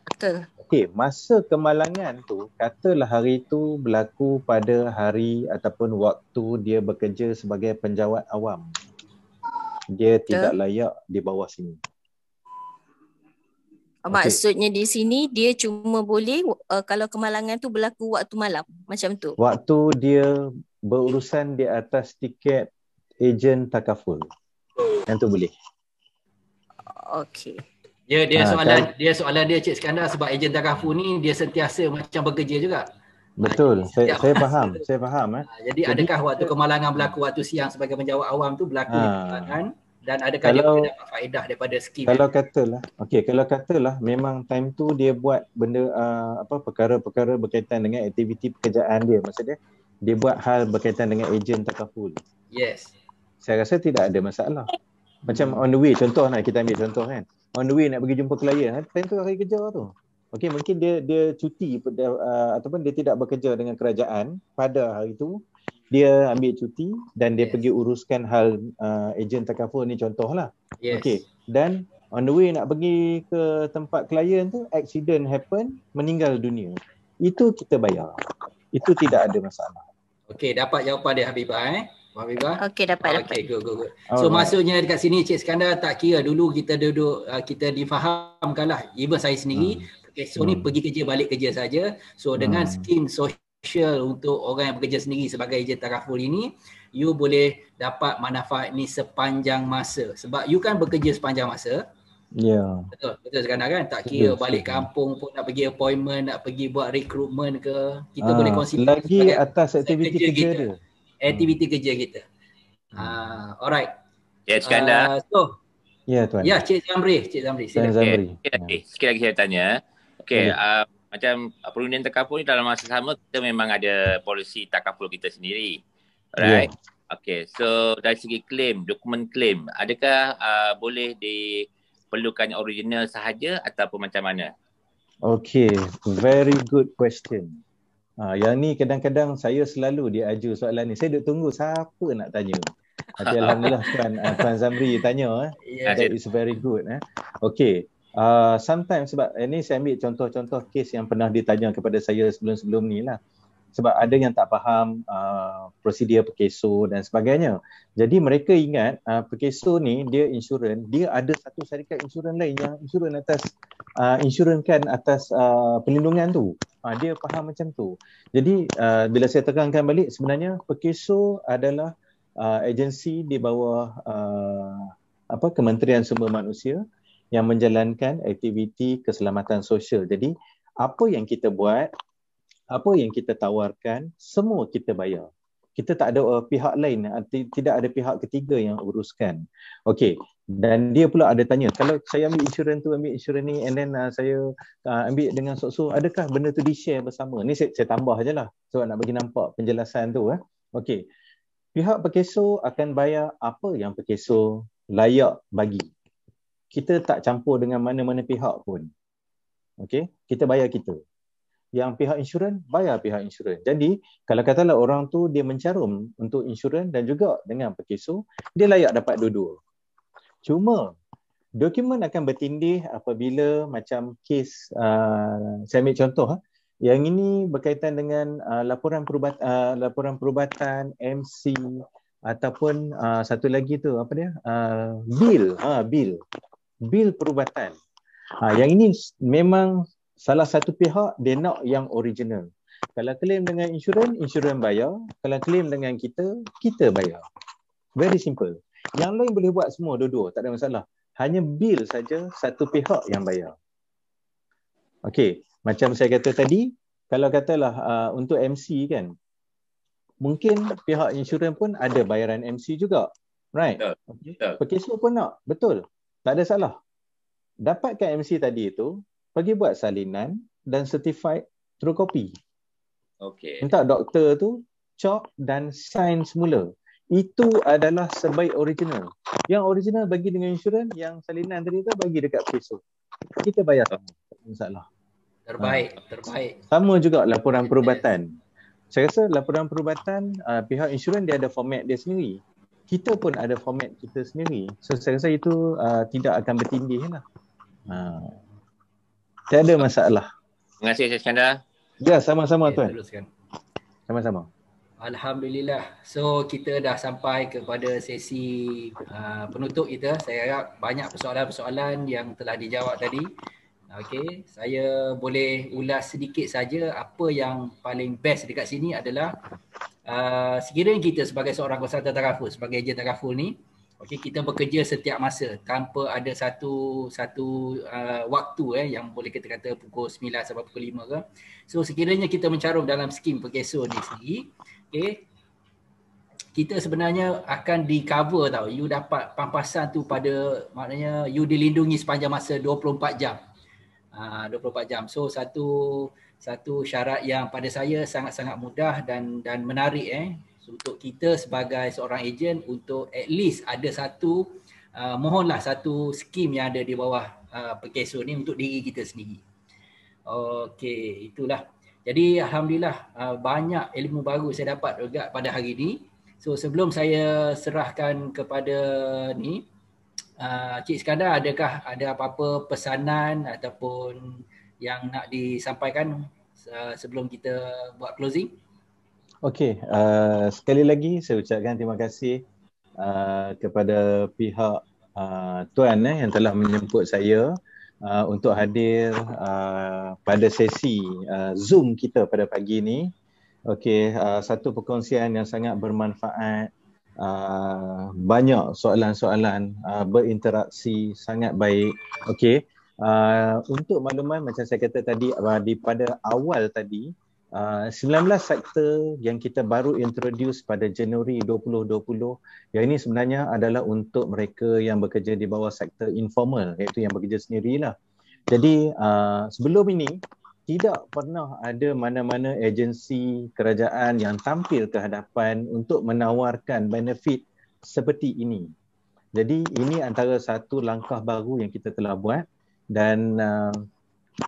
Betul. Okey, masa kemalangan tu, katalah hari tu berlaku pada hari ataupun waktu dia bekerja sebagai penjawat awam. Dia tidak layak di bawah sini. Maksudnya di sini dia cuma boleh kalau kemalangan tu berlaku waktu malam, macam tu. Waktu dia berurusan di atas tiket ejen takaful. Yang tu boleh. Okey. Dia soalan dia Cik Iskandar, sebab ejen takaful ni dia sentiasa macam bekerja juga. Betul. Saya faham. Jadi adakah waktu kemalangan berlaku waktu siang sebagai penjawat awam tu berlaku kemalangan, dan adakah dia boleh dapat faedah daripada skim? Kalau katalah memang time tu dia buat benda perkara-perkara berkaitan dengan aktiviti pekerjaan dia, maksudnya dia buat hal berkaitan dengan ejen takaful. Yes. Saya rasa tidak ada masalah. Macam on the way, contoh kita ambil contoh kan. On the way nak pergi jumpa klien, time tu hari kerja tu. Okey, mungkin dia cuti ataupun dia tidak bekerja dengan kerajaan pada hari tu. Dia ambil cuti dan dia pergi uruskan hal ejen takaful ni, contohlah. Yes. Okey, dan on the way nak pergi ke tempat klien tu, accident happen, meninggal dunia. Itu kita bayar. Itu tidak ada masalah. Okey, dapat jawapan dia Habibah Habibah? Okey, dapat. Okey, good. So maksudnya dekat sini Cik Iskandar tak kira dulu kita duduk kita difahamkanlah, even saya sendiri so ni pergi kerja balik kerja saja. So dengan skim sosial untuk orang yang bekerja sendiri sebagai ejen takaful ini, you boleh dapat manfaat ni sepanjang masa. Sebab you kan bekerja sepanjang masa. Ya. Betul Iskandar kan? Tak kira balik kampung pun nak pergi appointment, nak pergi buat recruitment ke, kita boleh consider lagi atas aktiviti kerja dia. Aktiviti kerja kita. Alright. Ya, Iskandar. Ya, Tuan. Ya, Cik Zamri. Zamri. Sikit lagi saya tanya. Okey, macam perundian takaful ni dalam masa sama kita memang ada polisi takaful kita sendiri. Alright. Okey, so dari segi claim, dokumen claim, adakah boleh diperlukan original sahaja ataupun macam mana? Okay, very good question. Yang ni kadang-kadang saya selalu diaju soalan ni. Saya duk tunggu siapa nak tanya. Tapi alhamdulillah Tuan Zamri tanya. That is very good. Okay, sometimes sebab ini saya ambil contoh-contoh kes yang pernah ditanya kepada saya sebelum-sebelum ni lah. Sebab ada yang tak faham prosedur Perkeso dan sebagainya. Jadi mereka ingat Perkeso ni dia insurans, dia ada satu syarikat insurans lain yang insurankan atas perlindungan tu. Dia faham macam tu. Jadi bila saya tekankan balik, sebenarnya Perkeso adalah agensi di bawah Kementerian Sumber Manusia yang menjalankan aktiviti keselamatan sosial. Jadi apa yang kita buat, apa yang kita tawarkan, semua kita bayar. Kita tak ada pihak lain, tidak ada pihak ketiga yang uruskan. Okey, dan dia pula ada tanya, kalau saya ambil insurans tu, ambil insurans ni, and then saya ambil dengan so adakah benda tu di-share bersama? Ni saya tambah je lah, sebab nak bagi nampak penjelasan tu. Okey, pihak Perkeso akan bayar apa yang Perkeso layak bagi. Kita tak campur dengan mana-mana pihak pun. Okey, kita bayar kita. Yang pihak insurans, bayar pihak insurans. Jadi, kalau katalah orang tu dia mencarum untuk insurans dan juga dengan Perkeso, dia layak dapat dua-dua. Cuma, dokumen akan bertindih apabila macam kes, saya ambil contoh, yang ini berkaitan dengan laporan perubatan, MC, ataupun satu lagi tu, apa dia? Bil perubatan. Yang ini memang salah satu pihak dia nak yang original. Kalau claim dengan insurans bayar. Kalau claim dengan kita bayar. Very simple. Yang lain boleh buat semua dua-dua, tak ada masalah. Hanya bil saja satu pihak yang bayar. Okey, macam saya kata tadi, kalau katalah untuk MC kan, mungkin pihak insurans pun ada bayaran MC juga. Right? Okay. Perkeso pun nak, betul. Tak ada salah. Dapatkan MC tadi itu, pergi buat salinan dan certified true copy. Okey. Minta doktor tu cop dan sign semula. Itu adalah sebaik original. Yang original bagi dengan insurans, yang salinan tadi tu bagi dekat Perkeso. Kita bayar sama. Tak ada masalah. Terbaik. Sama juga laporan perubatan. Saya rasa laporan perubatan, pihak insurans dia ada format dia sendiri. Kita pun ada format kita sendiri. So saya rasa itu tidak akan bertindih lah. Tak ada masalah. Terima kasih Cik Iskandar. Ya, sama-sama Tuan. Sama-sama. Alhamdulillah. So kita dah sampai kepada sesi penutup kita. Saya harap banyak persoalan-persoalan yang telah dijawab tadi. Okey, saya boleh ulas sedikit saja apa yang paling best dekat sini adalah sekiranya kita sebagai seorang konsultan takaful, sebagai ejen takaful ni, okey, kita bekerja setiap masa tanpa ada satu waktu yang boleh kita kata pukul 9 sampai pukul 5 ke. So sekiranya kita mencarum dalam skim Perkeso ni sendiri, okey, kita sebenarnya akan di cover tau. You dapat pampasan tu pada, maknanya you dilindungi sepanjang masa 24 jam. 24 jam. So satu syarat yang pada saya sangat-sangat mudah dan menarik untuk kita sebagai seorang ejen untuk at least ada satu mohonlah satu skim yang ada di bawah Perkeso ni untuk diri kita sendiri. Okey, itulah. Jadi alhamdulillah banyak ilmu baru saya dapat juga pada hari ini. So sebelum saya serahkan kepada ni Cik Iskandar, adakah ada apa-apa pesanan ataupun yang nak disampaikan sebelum kita buat closing? Okey, sekali lagi saya ucapkan terima kasih kepada pihak Tuan yang telah menjemput saya untuk hadir pada sesi Zoom kita pada pagi ini. Okey, satu perkongsian yang sangat bermanfaat, banyak soalan-soalan berinteraksi sangat baik. Okey, untuk makluman macam saya kata tadi pada awal tadi, 19 sektor yang kita baru introduce pada Januari 2020, yang ini sebenarnya adalah untuk mereka yang bekerja di bawah sektor informal, iaitu yang bekerja sendirilah. Jadi sebelum ini tidak pernah ada mana-mana agensi kerajaan yang tampil ke hadapan untuk menawarkan benefit seperti ini. Jadi ini antara satu langkah baru yang kita telah buat dan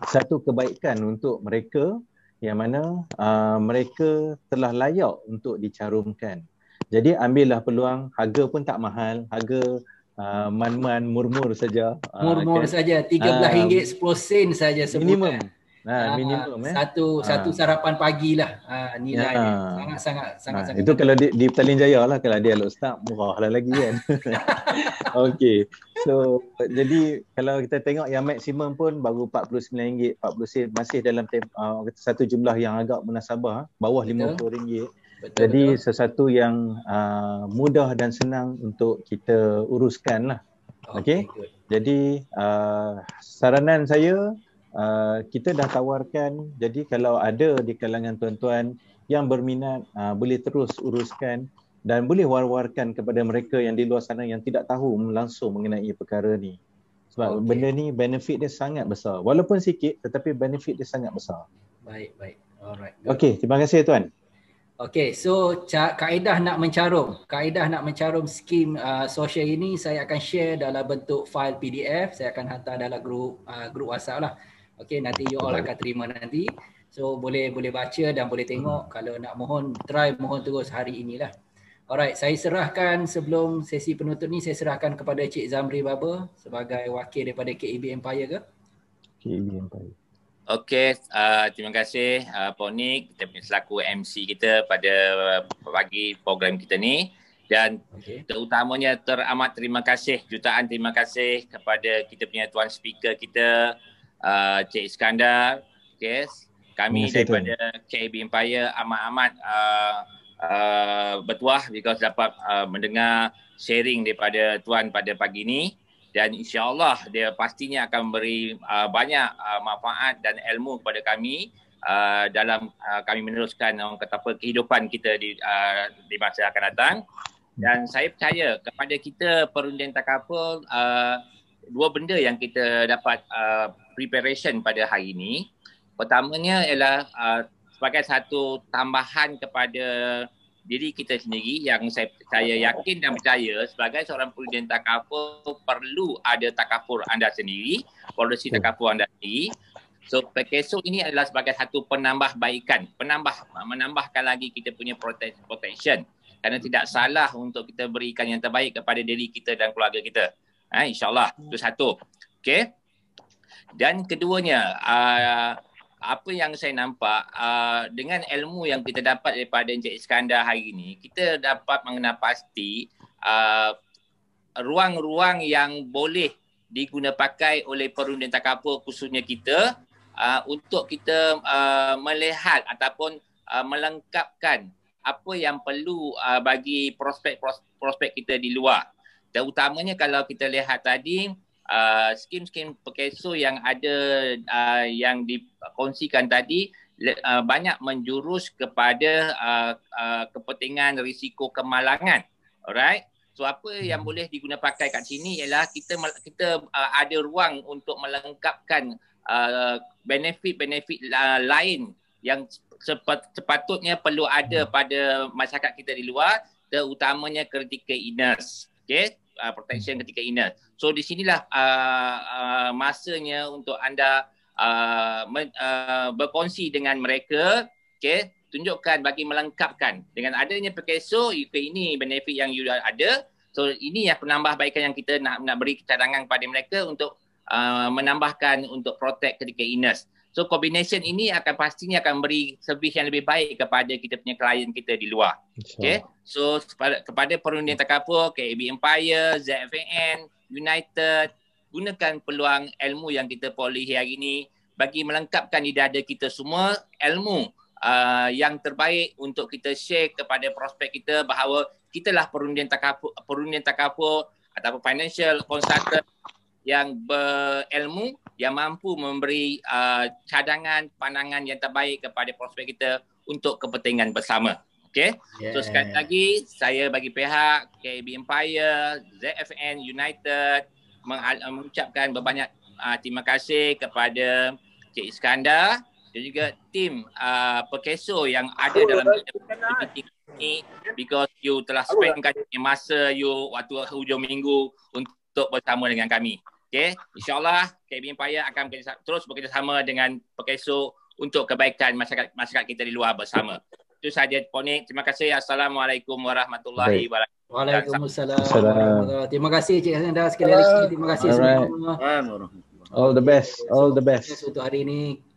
satu kebaikan untuk mereka yang mana mereka telah layak untuk dicarumkan. Jadi ambillah peluang, harga pun tak mahal, harga man-man murmur saja. Murmur saja, RM13.10 saja sebulan. Minimum. Minimum satu sarapan pagi lah nilainya. Sangat. Itu kalau di Petaling Jaya lah, kalau dia Al-Ustaz murah lah lagi kan. Okey. So jadi kalau kita tengok yang maksimum pun baru RM49, 40 sen, masih dalam satu jumlah yang agak munasabah, bawah RM50. Jadi sesuatu yang mudah dan senang untuk kita uruskan lah. Okey. Jadi saranan saya, kita dah tawarkan, jadi kalau ada di kalangan tuan-tuan yang berminat, boleh terus uruskan dan boleh war-warkan kepada mereka yang di luar sana yang tidak tahu langsung mengenai perkara ni. Sebab benda ni benefit dia sangat besar. Walaupun sikit tetapi benefit dia sangat besar. Baik. Alright. Okey, terima kasih tuan. Okey, so kaedah nak mencarum skim sosial ini saya akan share dalam bentuk file PDF. Saya akan hantar dalam grup WhatsApp lah. Okey, nanti you all akan terima nanti. So boleh baca dan boleh tengok. Kalau nak mohon terus hari inilah. Alright, saya serahkan sebelum sesi penutup ni, saya serahkan kepada Cik Zamri Baba sebagai wakil daripada KEB Empire ke? KEB Empire. Okey, terima kasih Pak Nik, kita punya selaku MC kita pada pagi program kita ni. Dan terutamanya teramat terima kasih, jutaan terima kasih kepada kita punya tuan speaker kita, Cik Iskandar. Okay. Kami daripada KEB Empire amat-amat bertuah because dapat mendengar sharing daripada tuan pada pagi ini. Dan insya-Allah dia pastinya akan memberi banyak manfaat dan ilmu kepada kami dalam kami meneruskan orang kata apa, kehidupan kita di masa akan datang. Dan saya percaya kepada kita perundian takaful, dua benda yang kita dapat preparation pada hari ini. Pertamanya ialah sebagai satu tambahan kepada diri kita sendiri yang saya yakin dan percaya sebagai seorang perundian takaful perlu ada takaful anda sendiri, polisi takaful anda sendiri. So PKSO ini adalah sebagai satu menambahkan lagi kita punya protection. Kerana tidak salah untuk kita berikan yang terbaik kepada diri kita dan keluarga kita. InsyaAllah. Itu satu. Okay. Dan keduanya, apa yang saya nampak, dengan ilmu yang kita dapat daripada Encik Iskandar hari ini, kita dapat mengenal pasti ruang-ruang yang boleh diguna pakai oleh perundian takaful khususnya kita untuk kita melihat ataupun melengkapkan apa yang perlu bagi prospek kita di luar. Dan utamanya kalau kita lihat tadi skim-skim PKSO yang ada yang dikongsikan tadi banyak menjurus kepada kepentingan risiko kemalangan. Alright. So apa yang boleh diguna pakai kat sini ialah kita ada ruang untuk melengkapkan benefit-benefit lain yang sepatutnya perlu ada pada masyarakat kita di luar, terutamanya critical illness. Okay? Protection ketika illness. So di sinilah masanya untuk anda berkongsi dengan mereka, okay? Tunjukkan bagi melengkapkan dengan adanya PKSO, ini benefit yang you ada. So ini yang penambahbaikan yang kita nak beri cadangan kepada mereka untuk menambahkan untuk protect ketika illness. So combination ini akan pastinya akan beri servis yang lebih baik kepada kita punya klien kita di luar. Okay. So kepada perundian takaful, KAB Empire, ZFAN, United, gunakan peluang ilmu yang kita perolehi hari ini bagi melengkapkan di dada kita semua ilmu yang terbaik untuk kita share kepada prospek kita bahawa kitalah perundian takaful ataupun financial consultant yang berilmu, yang mampu memberi cadangan, pandangan yang terbaik kepada prospek kita untuk kepentingan bersama. Okay? So sekali lagi, saya bagi pihak KAB Empire, ZFAN, United mengucapkan berbanyak terima kasih kepada Cik Iskandar dan juga tim Perkeso yang ada dalam meeting ini, because you telah spendkan masa you waktu hujung minggu untuk bersama dengan kami. Okay, InsyaAllah KAB Empire akan terus bekerjasama dengan Perkeso untuk kebaikan masyarakat kita di luar bersama. Itu sahaja Ponik. Terima kasih. Assalamualaikum warahmatullahi wabarakatuh. Waalaikumsalam. Terima kasih Cik Iskandar sekali lagi. Terima kasih semua. All the best. All the best. Untuk hari ini.